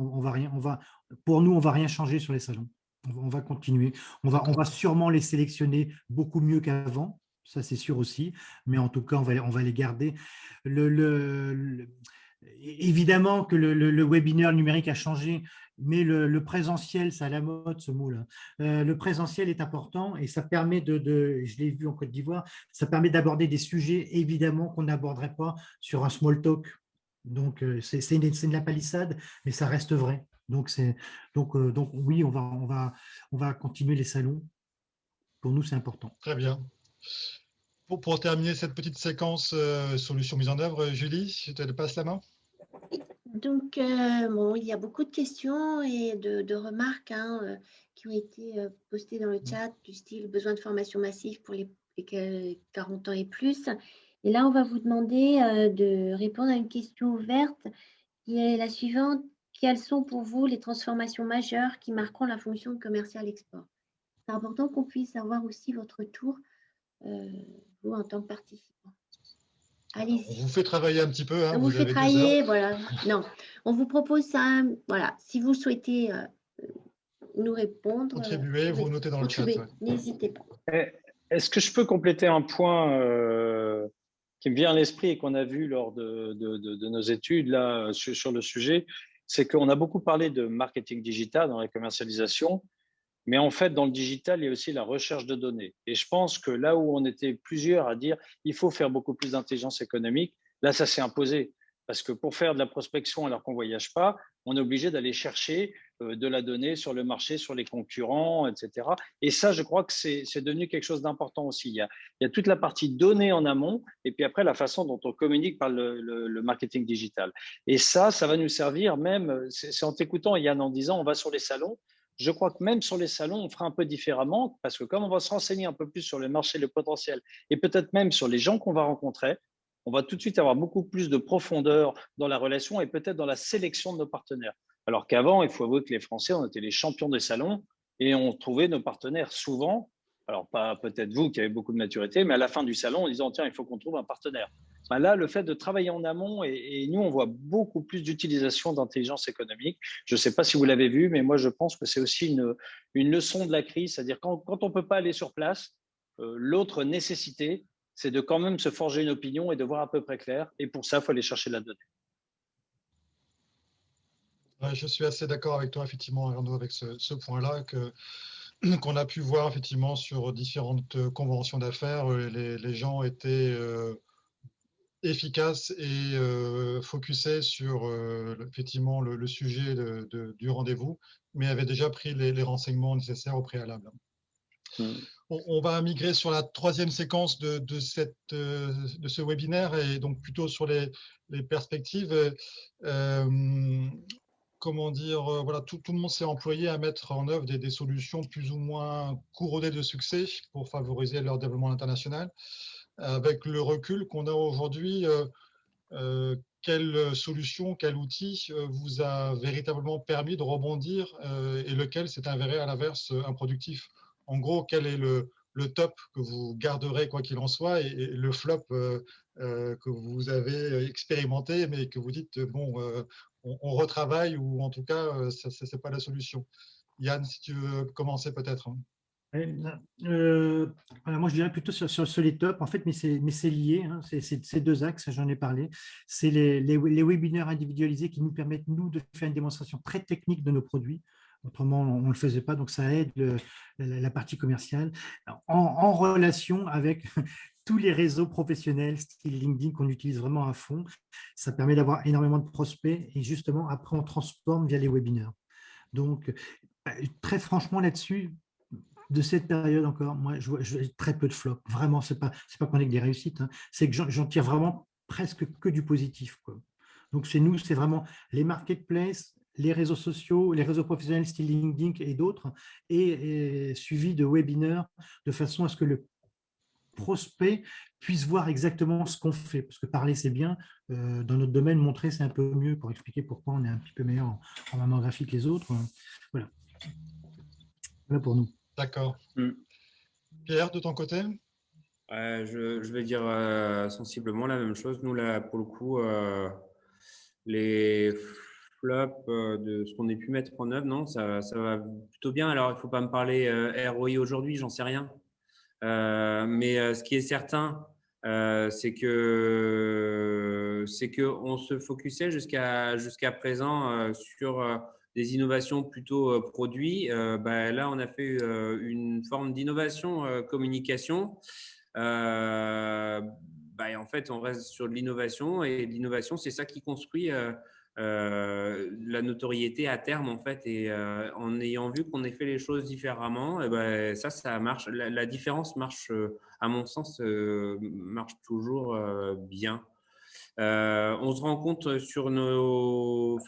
Pour nous, on ne va rien changer sur les salons. On va continuer. On va sûrement les sélectionner beaucoup mieux qu'avant. Ça, c'est sûr aussi. Mais en tout cas, on va les garder. Évidemment que le webinaire numérique a changé Mais le présentiel, c'est à la mode ce mot-là. Le présentiel est important et ça permet je l'ai vu en Côte d'Ivoire, ça permet d'aborder des sujets évidemment qu'on n'aborderait pas sur un small talk. Donc c'est de la palissade, mais ça reste vrai. Donc oui, on va continuer les salons. Pour nous, c'est important. Très bien. Pour terminer cette petite séquence solutions mises en œuvre, Julie, je te passe la main. Donc, bon, il y a beaucoup de questions et de remarques qui ont été postées dans le chat, du style besoin de formation massive pour les 40 ans et plus. Et là, on va vous demander de répondre à une question ouverte qui est la suivante. Quelles sont pour vous les transformations majeures qui marqueront la fonction commerciale export? C'est important qu'on puisse avoir aussi votre tour, vous, en tant que participant. Allez-y. On vous fait travailler un petit peu. On vous fait travailler, voilà. Non, on vous propose ça. Voilà, si vous souhaitez nous répondre. Contribuer, vous notez dans le chat. Ouais. N'hésitez pas. Est-ce que je peux compléter un point qui me vient à l'esprit et qu'on a vu lors de nos études là, sur le sujet? C'est qu'on a beaucoup parlé de marketing digital dans la commercialisation. Mais en fait, dans le digital, il y a aussi la recherche de données. Et je pense que là où on était plusieurs à dire il faut faire beaucoup plus d'intelligence économique, là, ça s'est imposé. Parce que pour faire de la prospection alors qu'on ne voyage pas, on est obligé d'aller chercher de la donnée sur le marché, sur les concurrents, etc. Et ça, je crois que c'est devenu quelque chose d'important aussi. Il y a toute la partie données en amont et puis après la façon dont on communique par le marketing digital. Et ça va nous servir même, c'est en t'écoutant Yann en disant on va sur les salons. Je crois que même sur les salons, on fera un peu différemment parce que comme on va se renseigner un peu plus sur le marché, le potentiel et peut-être même sur les gens qu'on va rencontrer, on va tout de suite avoir beaucoup plus de profondeur dans la relation et peut-être dans la sélection de nos partenaires. Alors qu'avant, il faut avouer que les Français, on était les champions des salons et on trouvait nos partenaires souvent, alors pas peut-être vous qui avez beaucoup de maturité, mais à la fin du salon en disant tiens, il faut qu'on trouve un partenaire. Ben là, le fait de travailler en amont, et nous, on voit beaucoup plus d'utilisation d'intelligence économique. Je ne sais pas si vous l'avez vu, mais moi, je pense que c'est aussi une leçon de la crise. C'est-à-dire quand on ne peut pas aller sur place, l'autre nécessité, c'est de quand même se forger une opinion et de voir à peu près clair. Et pour ça, il faut aller chercher de la donnée. Ouais, je suis assez d'accord avec toi, effectivement, Arnaud, avec ce point-là, qu'on a pu voir effectivement sur différentes conventions d'affaires. Les gens étaient efficace et focusé sur effectivement le sujet du rendez-vous, mais avait déjà pris les renseignements nécessaires au préalable. On va migrer sur la troisième séquence de ce webinaire et donc plutôt sur les perspectives. Comment dire, voilà, tout le monde s'est employé à mettre en œuvre des solutions plus ou moins couronnées de succès pour favoriser leur développement international. Avec le recul qu'on a aujourd'hui, quelle solution, quel outil vous a véritablement permis de rebondir et lequel s'est avéré à l'inverse improductif? En gros, quel est le top que vous garderez quoi qu'il en soit et le flop que vous avez expérimenté mais que vous dites bon, on retravaille ou en tout cas ce n'est pas la solution. Yann, si tu veux commencer peut-être. Moi, je dirais plutôt sur les tops, en fait, mais c'est lié, hein, c'est deux axes, j'en ai parlé. C'est les webinaires individualisés qui nous permettent, nous, de faire une démonstration très technique de nos produits. Autrement, on ne le faisait pas, donc ça aide la partie commerciale en relation avec tous les réseaux professionnels, style LinkedIn, qu'on utilise vraiment à fond. Ça permet d'avoir énormément de prospects et justement, après, on transforme via les webinaires. Donc, très franchement, là-dessus, de cette période encore, moi, je vois très peu de flops. Vraiment, c'est pas qu'on ait que des réussites, hein. C'est que j'en tire vraiment presque que du positif, quoi. Donc, c'est vraiment les marketplaces, les réseaux sociaux, les réseaux professionnels style LinkedIn et d'autres, et suivi de webinaires de façon à ce que le prospect puisse voir exactement ce qu'on fait. Parce que parler, c'est bien. Dans notre domaine, montrer, c'est un peu mieux pour expliquer pourquoi on est un petit peu meilleur en mammographie que les autres. Voilà. Voilà pour nous. D'accord. Pierre, de ton côté? Je vais dire sensiblement la même chose. Nous, là, pour le coup, les flops de ce qu'on ait pu mettre en œuvre, non, ça va plutôt bien. Alors, il ne faut pas me parler ROI aujourd'hui, j'en sais rien. Mais ce qui est certain, c'est qu'on se focusait jusqu'à présent sur des innovations plutôt produits, là, on a fait une forme d'innovation communication. En fait, on reste sur de l'innovation et l'innovation, c'est ça qui construit la notoriété à terme, en fait. Et en ayant vu qu'on ait fait les choses différemment, ça marche. La différence marche, à mon sens, marche toujours bien. On se rend compte sur notre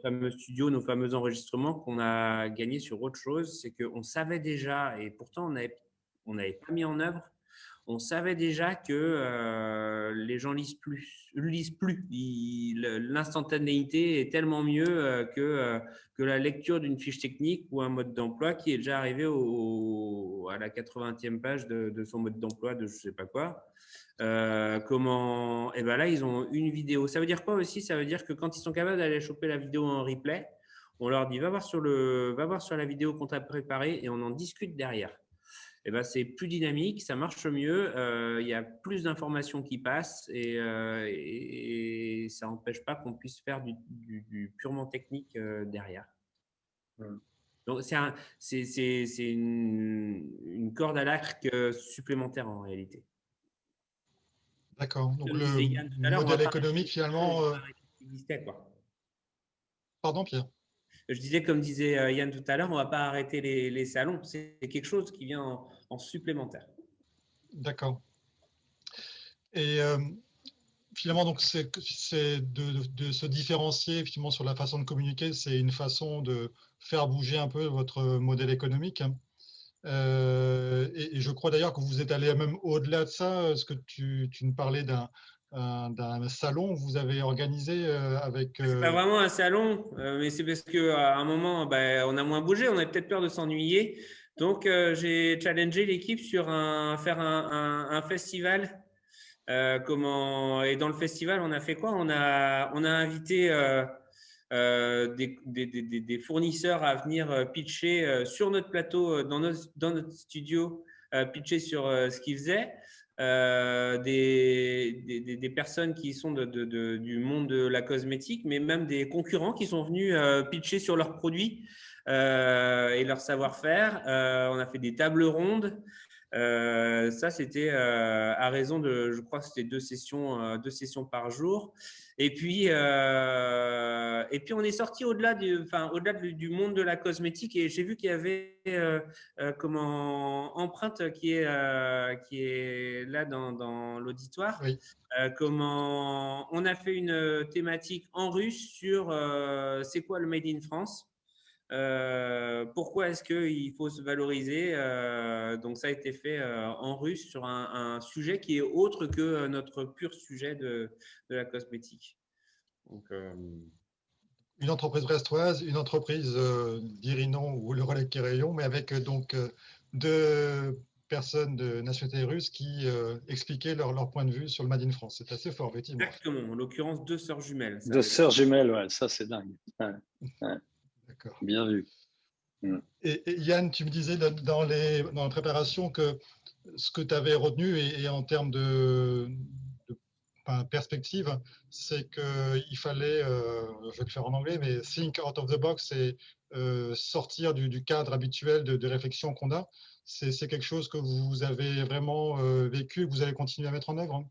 fameux studio, nos fameux enregistrements qu'on a gagnés sur autre chose, c'est qu'on savait déjà, et pourtant on n'avait pas mis en œuvre, on savait déjà que les gens lisent plus. L'instantanéité est tellement mieux que la lecture d'une fiche technique ou un mode d'emploi qui est déjà arrivé à la 80e page de son mode d'emploi de je ne sais pas quoi. Là, ils ont une vidéo. Ça veut dire quoi aussi? Ça veut dire que quand ils sont capables d'aller choper la vidéo en replay, on leur dit va voir sur la vidéo qu'on t'a préparée et on en discute derrière. C'est plus dynamique, ça marche mieux, il y a plus d'informations qui passent et ça n'empêche pas qu'on puisse faire du purement technique derrière. Donc, c'est une corde à l'arc supplémentaire en réalité. D'accord. Donc, le modèle économique, finalement… Pardon, Pierre? Je disais, comme disait Yann tout à l'heure, on ne va pas arrêter les salons. C'est quelque chose qui vient en supplémentaire. D'accord. Et finalement, donc, c'est de se différencier effectivement sur la façon de communiquer. C'est une façon de faire bouger un peu votre modèle économique. Et je crois d'ailleurs que vous êtes allé même au-delà de ça, parce que tu nous parlais d'un salon que vous avez organisé avec… C'est pas vraiment un salon, mais c'est parce qu'à un moment, on a moins bougé, on avait peut-être peur de s'ennuyer. Donc, j'ai challengé l'équipe sur faire un festival. Et dans le festival, on a fait quoi? On a invité des fournisseurs à venir pitcher sur notre plateau, dans notre studio, pitcher sur ce qu'ils faisaient. Des personnes qui sont du monde de la cosmétique, mais même des concurrents qui sont venus pitcher sur leurs produits et leur savoir-faire. On a fait des tables rondes. Ça, c'était à raison de, je crois que c'était 2 sessions par jour. Et puis on est sorti au-delà du monde de la cosmétique et j'ai vu qu'il y avait Empreinte qui est là dans l'auditoire. Oui. On a fait une thématique en russe sur c'est quoi le Made in France. Pourquoi est-ce qu'il faut se valoriser? Donc ça a été fait en russe sur un sujet qui est autre que notre pur sujet de la cosmétique. Donc, une entreprise brestoise, une entreprise d'Irinon ou le Relais Kérayon, mais avec donc 2 personnes de nationalité russe qui expliquaient leur point de vue sur le Made in France. C'est assez fort, effectivement. Exactement, en l'occurrence 2 sœurs jumelles. 2 sœurs jumelles, ouais, ça c'est dingue. Ouais. D'accord. Bien vu. Et Yann, tu me disais dans la préparation que ce que tu avais retenu et en termes de perspective, c'est qu'il fallait, je vais le faire en anglais, mais think out of the box et sortir du cadre habituel de réflexion qu'on a. C'est quelque chose que vous avez vraiment vécu et que vous allez continuer à mettre en œuvre?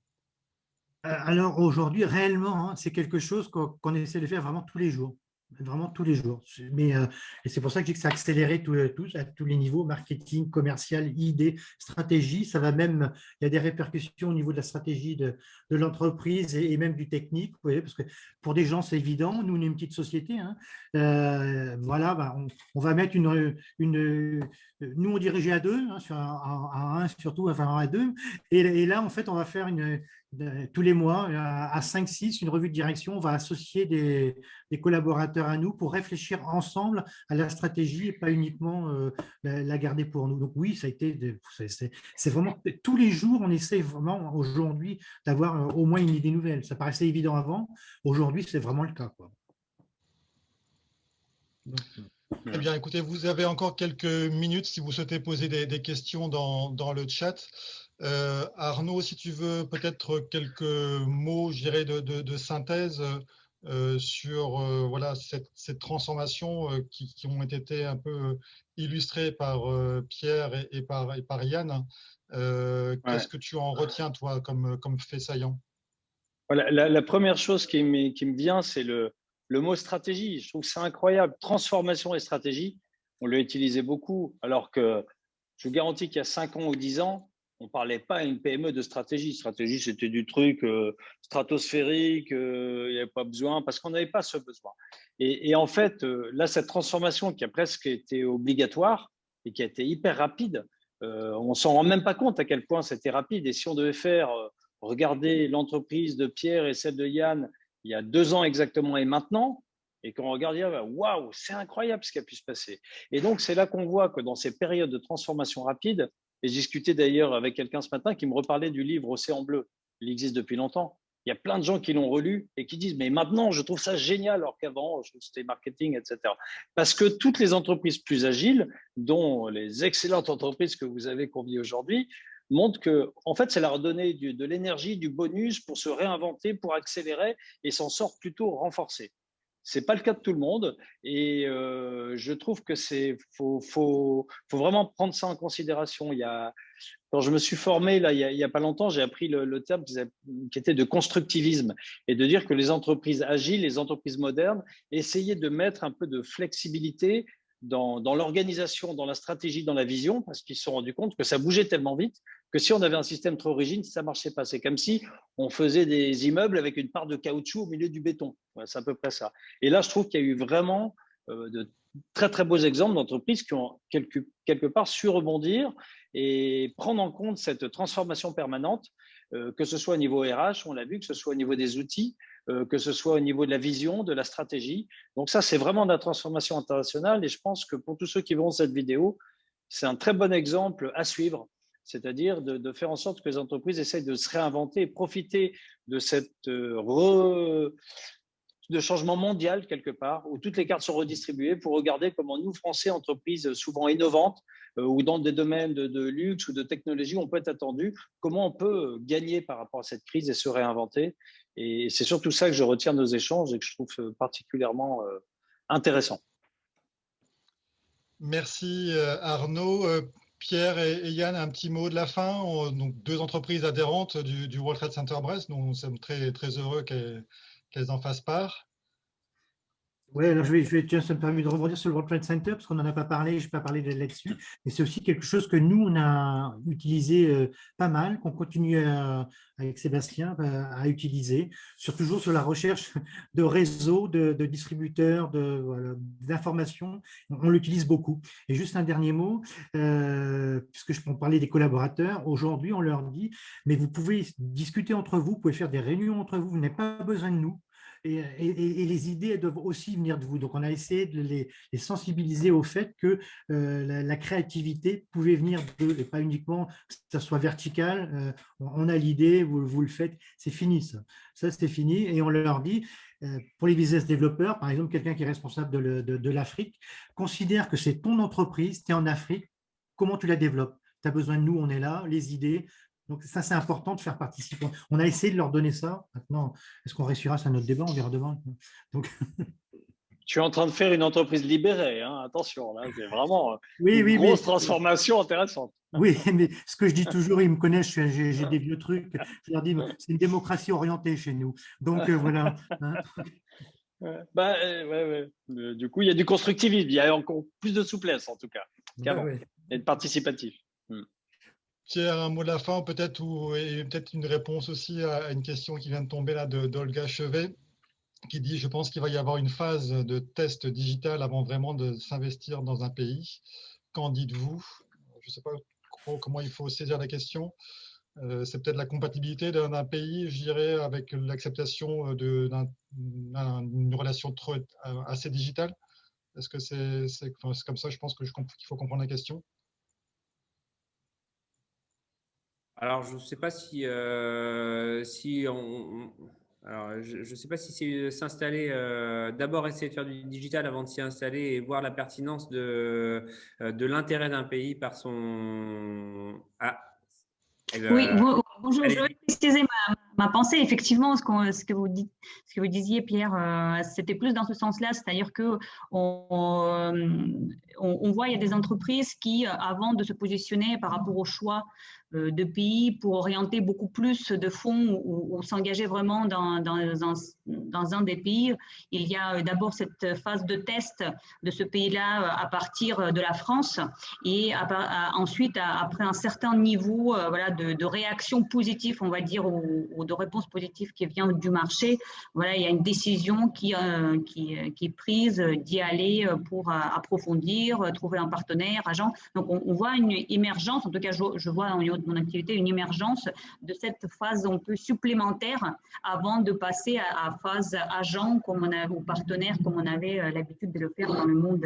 Alors aujourd'hui, réellement, c'est quelque chose qu'on essaie de faire vraiment tous les jours. Vraiment tous les jours. Et c'est pour ça que j'ai que ça a accéléré à tous les niveaux, marketing, commercial, idées, stratégie. Ça va même, il y a des répercussions au niveau de la stratégie de l'entreprise et même du technique. Vous voyez, parce que pour des gens, c'est évident. Nous, on est une petite société. Voilà, on va mettre nous, on dirigeait à 2, à 1 surtout, enfin à 2. Et là, en fait, on va faire tous les mois, à 5-6, une revue de direction. On va associer des collaborateurs à nous pour réfléchir ensemble à la stratégie et pas uniquement la garder pour nous. Donc oui, ça a été, c'est vraiment tous les jours, on essaie vraiment aujourd'hui d'avoir au moins une idée nouvelle. Ça paraissait évident avant, aujourd'hui c'est vraiment le cas, quoi. Donc, eh bien, écoutez, vous avez encore quelques minutes si vous souhaitez poser des questions dans le chat. Arnaud, si tu veux peut-être quelques mots, je dirais, de synthèse sur voilà, cette transformation qui ont été un peu illustrées par Pierre et par Yann. Qu'est-ce que tu en retiens, toi, comme fait saillant? Voilà, la première chose qui me vient, c'est le mot stratégie. Je trouve que c'est incroyable. Transformation et stratégie, on l'a utilisé beaucoup, alors que je vous garantis qu'il y a 5 ans ou 10 ans, on ne parlait pas à une PME de stratégie. Stratégie, c'était du truc stratosphérique, il n'y avait pas besoin, parce qu'on n'avait pas ce besoin. Et en fait, là, cette transformation qui a presque été obligatoire et qui a été hyper rapide, on ne s'en rend même pas compte à quel point c'était rapide. Et si on devait faire, regarder l'entreprise de Pierre et celle de Yann il y a 2 ans exactement et maintenant, et qu'on regarde, waouh, c'est incroyable ce qui a pu se passer. Et donc, c'est là qu'on voit que dans ces périodes de transformation rapide, et j'ai discuté d'ailleurs avec quelqu'un ce matin qui me reparlait du livre Océan Bleu. Il existe depuis longtemps. Il y a plein de gens qui l'ont relu et qui disent, mais maintenant, je trouve ça génial, alors qu'avant, je trouve que c'était marketing, etc. Parce que toutes les entreprises plus agiles, dont les excellentes entreprises que vous avez conviées aujourd'hui, montrent que, en fait, c'est leur donner de l'énergie, du bonus pour se réinventer, pour accélérer et s'en sort plutôt renforcé. Ce n'est pas le cas de tout le monde et je trouve que faut vraiment prendre ça en considération. Quand je me suis formé là, il y a pas longtemps, j'ai appris le terme qui était de constructivisme et de dire que les entreprises agiles, les entreprises modernes, essayaient de mettre un peu de flexibilité dans l'organisation, dans la stratégie, dans la vision, parce qu'ils se sont rendus compte que ça bougeait tellement vite que si on avait un système trop rigide, ça ne marchait pas. C'est comme si on faisait des immeubles avec une part de caoutchouc au milieu du béton. Ouais, c'est à peu près ça. Et là, je trouve qu'il y a eu vraiment de très, très beaux exemples d'entreprises qui ont quelque part su rebondir et prendre en compte cette transformation permanente, que ce soit au niveau RH, on l'a vu, que ce soit au niveau des outils, que ce soit au niveau de la vision, de la stratégie. Donc ça, c'est vraiment de la transformation internationale et je pense que pour tous ceux qui verront cette vidéo, c'est un très bon exemple à suivre, c'est-à-dire de faire en sorte que les entreprises essayent de se réinventer et profiter de de changement mondial quelque part, où toutes les cartes sont redistribuées pour regarder comment nous, Français, entreprises souvent innovantes ou dans des domaines de luxe ou de technologie, on peut être attendu, comment on peut gagner par rapport à cette crise et se réinventer. Et c'est surtout ça que je retiens de nos échanges et que je trouve particulièrement intéressant. Merci Arnaud. Pierre et Yann, un petit mot de la fin. Donc, 2 entreprises adhérentes du World Trade Center Brest, dont nous sommes très, très heureux qu'elles en fassent part. Oui, alors tiens, ça me permet de rebondir sur le World Trade Center, parce qu'on n'en a pas parlé, je n'ai pas parlé là-dessus, mais c'est aussi quelque chose que nous, on a utilisé pas mal, qu'on continue avec Sébastien à utiliser, toujours sur la recherche de réseaux, de distributeurs, d'informations. On l'utilise beaucoup. Et juste un dernier mot, puisque on parlait des collaborateurs, aujourd'hui, on leur dit, mais vous pouvez discuter entre vous, vous pouvez faire des réunions entre vous, vous n'avez pas besoin de nous. Et les idées, elles doivent aussi venir de vous. Donc, on a essayé de les sensibiliser au fait que la créativité pouvait venir d'eux et pas uniquement que ça soit vertical. On a l'idée, vous le faites, c'est fini ça. Ça, c'est fini. Et on leur dit, pour les business développeurs, par exemple, quelqu'un qui est responsable de l'Afrique, considère que c'est ton entreprise, tu es en Afrique, comment tu la développes? Tu as besoin de nous, on est là, les idées. Donc, ça, c'est important de faire participer. On a essayé de leur donner ça. Maintenant, est-ce qu'on réussira? C'est un autre débat, on verra demain. Donc... Tu es en train de faire une entreprise libérée, hein. Attention, là, c'est vraiment une grosse transformation intéressante. Oui, mais ce que je dis toujours, ils me connaissent, j'ai des vieux trucs. Je leur dis, c'est une démocratie orientée chez nous. Donc, voilà. Du coup, il y a du constructivisme, il y a encore plus de souplesse, en tout cas, qu'avant, et de participatif. Pierre, un mot de la fin peut-être, et peut-être une réponse aussi à une question qui vient de tomber là d'Olga Chevet, qui dit « Je pense qu'il va y avoir une phase de test digital avant vraiment de s'investir dans un pays. Qu'en dites-vous » Je ne sais pas comment il faut saisir la question. C'est peut-être la compatibilité d'un pays, je dirais, avec l'acceptation d'une relation assez digitale. Est-ce que c'est comme ça, je pense qu'il faut comprendre la question. Alors, je ne sais pas si c'est s'installer, d'abord essayer de faire du digital avant de s'y installer et voir la pertinence de l'intérêt d'un pays par son… Oui, bonjour, excusez-moi. Ma pensée, effectivement, ce que vous disiez, Pierre, c'était plus dans ce sens-là, c'est-à-dire que on voit il y a des entreprises qui, avant de se positionner par rapport au choix de pays pour orienter beaucoup plus de fonds ou s'engager vraiment dans un des pays, il y a d'abord cette phase de test de ce pays-là à partir de la France et ensuite, après un certain niveau voilà, de réaction positive, on va dire, ou de réponse positive qui vient du marché, voilà, il y a une décision qui est prise d'y aller pour approfondir, trouver un partenaire, agent. Donc, on voit une émergence, en tout cas, je vois au niveau de mon activité, une émergence de cette phase un peu supplémentaire avant de passer à phase agent ou partenaire comme on avait l'habitude de le faire dans le monde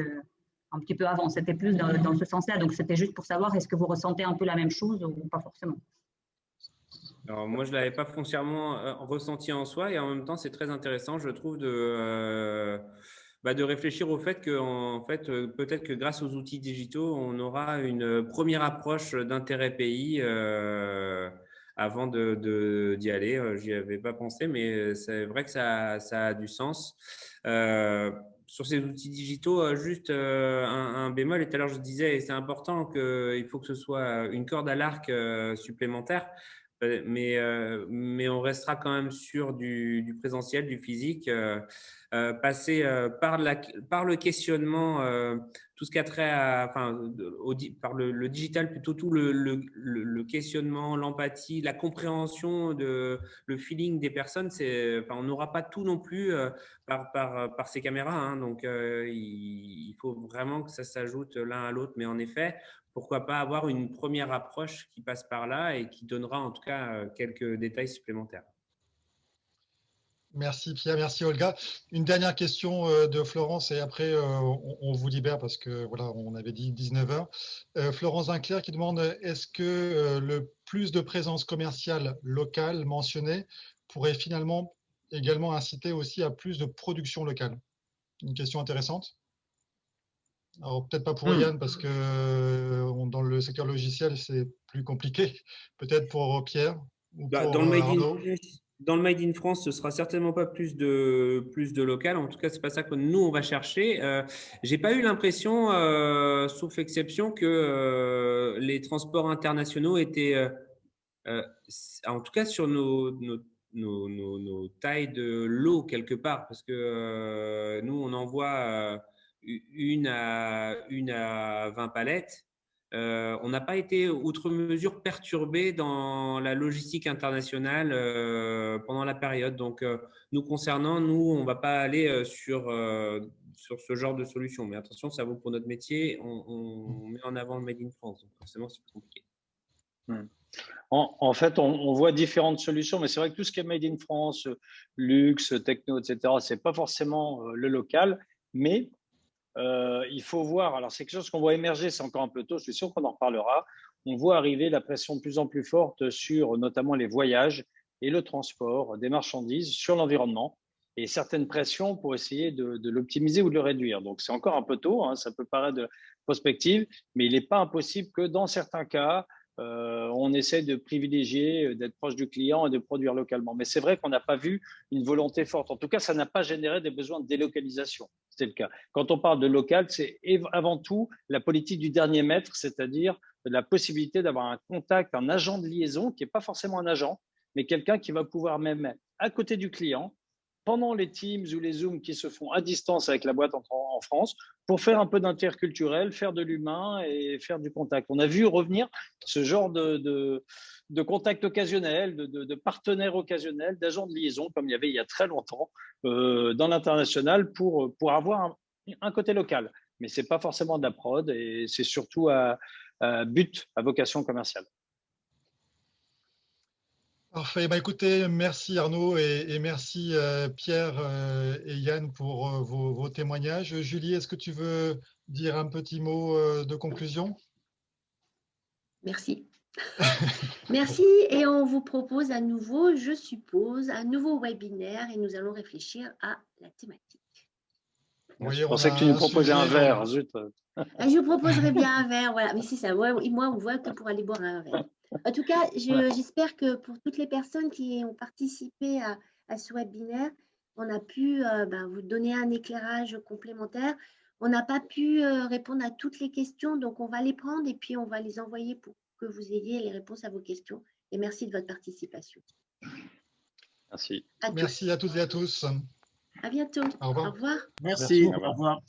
un petit peu avant. C'était plus dans ce sens-là. Donc, c'était juste pour savoir, est-ce que vous ressentez un peu la même chose ou pas forcément? Alors, moi, je ne l'avais pas foncièrement ressenti en soi et en même temps, c'est très intéressant, je trouve, de réfléchir au fait que, en fait, peut-être que grâce aux outils digitaux, on aura une première approche d'intérêt pays avant d'y aller. J'y avais pas pensé, mais c'est vrai que ça a du sens. Sur ces outils digitaux, juste un bémol, et tout à l'heure je disais, et c'est important qu'il faut que ce soit une corde à l'arc supplémentaire, mais on restera quand même sur du présentiel, du physique, passer par le questionnement, tout ce qui a trait à, par le digital, plutôt tout le questionnement, l'empathie, la compréhension, le feeling des personnes. On n'aura pas tout non plus par ces caméras, hein, donc il faut vraiment que ça s'ajoute l'un à l'autre, mais en effet, pourquoi pas avoir une première approche qui passe par là et qui donnera en tout cas quelques détails supplémentaires. Merci Pierre, merci Olga. Une dernière question de Florence et après on vous libère parce que voilà, on avait dit 19h. Florence Vinclair qui demande est-ce que le plus de présence commerciale locale mentionnée pourrait finalement également inciter aussi à plus de production locale? Une question intéressante. Alors, peut-être pas pour Yann, parce que dans le secteur logiciel, c'est plus compliqué. Peut-être pour Pierre ou pour Arnaud. Dans le Made in France, ce sera certainement pas plus de local. En tout cas, c'est pas ça que nous, on va chercher. J'ai pas eu l'impression, sauf exception, que les transports internationaux étaient, en tout cas sur nos tailles de lot quelque part, parce que nous, on envoie une à 20 palettes. On n'a pas été outre mesure perturbé dans la logistique internationale pendant la période. Donc, nous concernant, on ne va pas aller sur ce genre de solution. Mais attention, ça vaut pour notre métier. On met en avant le Made in France. Donc, forcément, c'est plus compliqué. En fait, on voit différentes solutions, mais c'est vrai que tout ce qui est Made in France, luxe, techno, etc., ce n'est pas forcément le local, mais il faut voir, alors c'est quelque chose qu'on voit émerger, c'est encore un peu tôt, je suis sûr qu'on en reparlera. On voit arriver la pression de plus en plus forte sur notamment les voyages et le transport des marchandises sur l'environnement et certaines pressions pour essayer de l'optimiser ou de le réduire. Donc c'est encore un peu tôt, hein, ça peut paraître de prospective, mais il n'est pas impossible que dans certains cas, on essaie de privilégier, d'être proche du client et de produire localement. Mais c'est vrai qu'on n'a pas vu une volonté forte. En tout cas, ça n'a pas généré des besoins de délocalisation. C'est le cas. Quand on parle de local, c'est avant tout la politique du dernier mètre, c'est-à-dire la possibilité d'avoir un contact, un agent de liaison qui n'est pas forcément un agent, mais quelqu'un qui va pouvoir même à côté du client, pendant les Teams ou les Zooms qui se font à distance avec la boîte en France, pour faire un peu d'interculturel, faire de l'humain et faire du contact. On a vu revenir ce genre de contact occasionnel, de partenaires occasionnels, d'agents de liaison, comme il y avait il y a très longtemps dans l'international, pour avoir un côté local. Mais ce n'est pas forcément de la prod et c'est surtout à vocation commerciale. Parfait. Bah, écoutez, merci Arnaud et merci Pierre et Yann pour vos témoignages. Julie, est-ce que tu veux dire un petit mot de conclusion? Merci. Merci et on vous propose à nouveau, je suppose, un nouveau webinaire et nous allons réfléchir à la thématique. Je pensais que tu nous proposais un verre, zut. Je vous proposerai bien un verre, voilà. Mais c'est ça, moi on voit que pour aller boire un verre. En tout cas, j'espère que pour toutes les personnes qui ont participé à ce webinaire, on a pu vous donner un éclairage complémentaire. On n'a pas pu répondre à toutes les questions, donc on va les prendre et puis on va les envoyer pour que vous ayez les réponses à vos questions. Et merci de votre participation. Merci. Merci à toutes et à tous. À bientôt. Au revoir. Au revoir. Merci. Au revoir.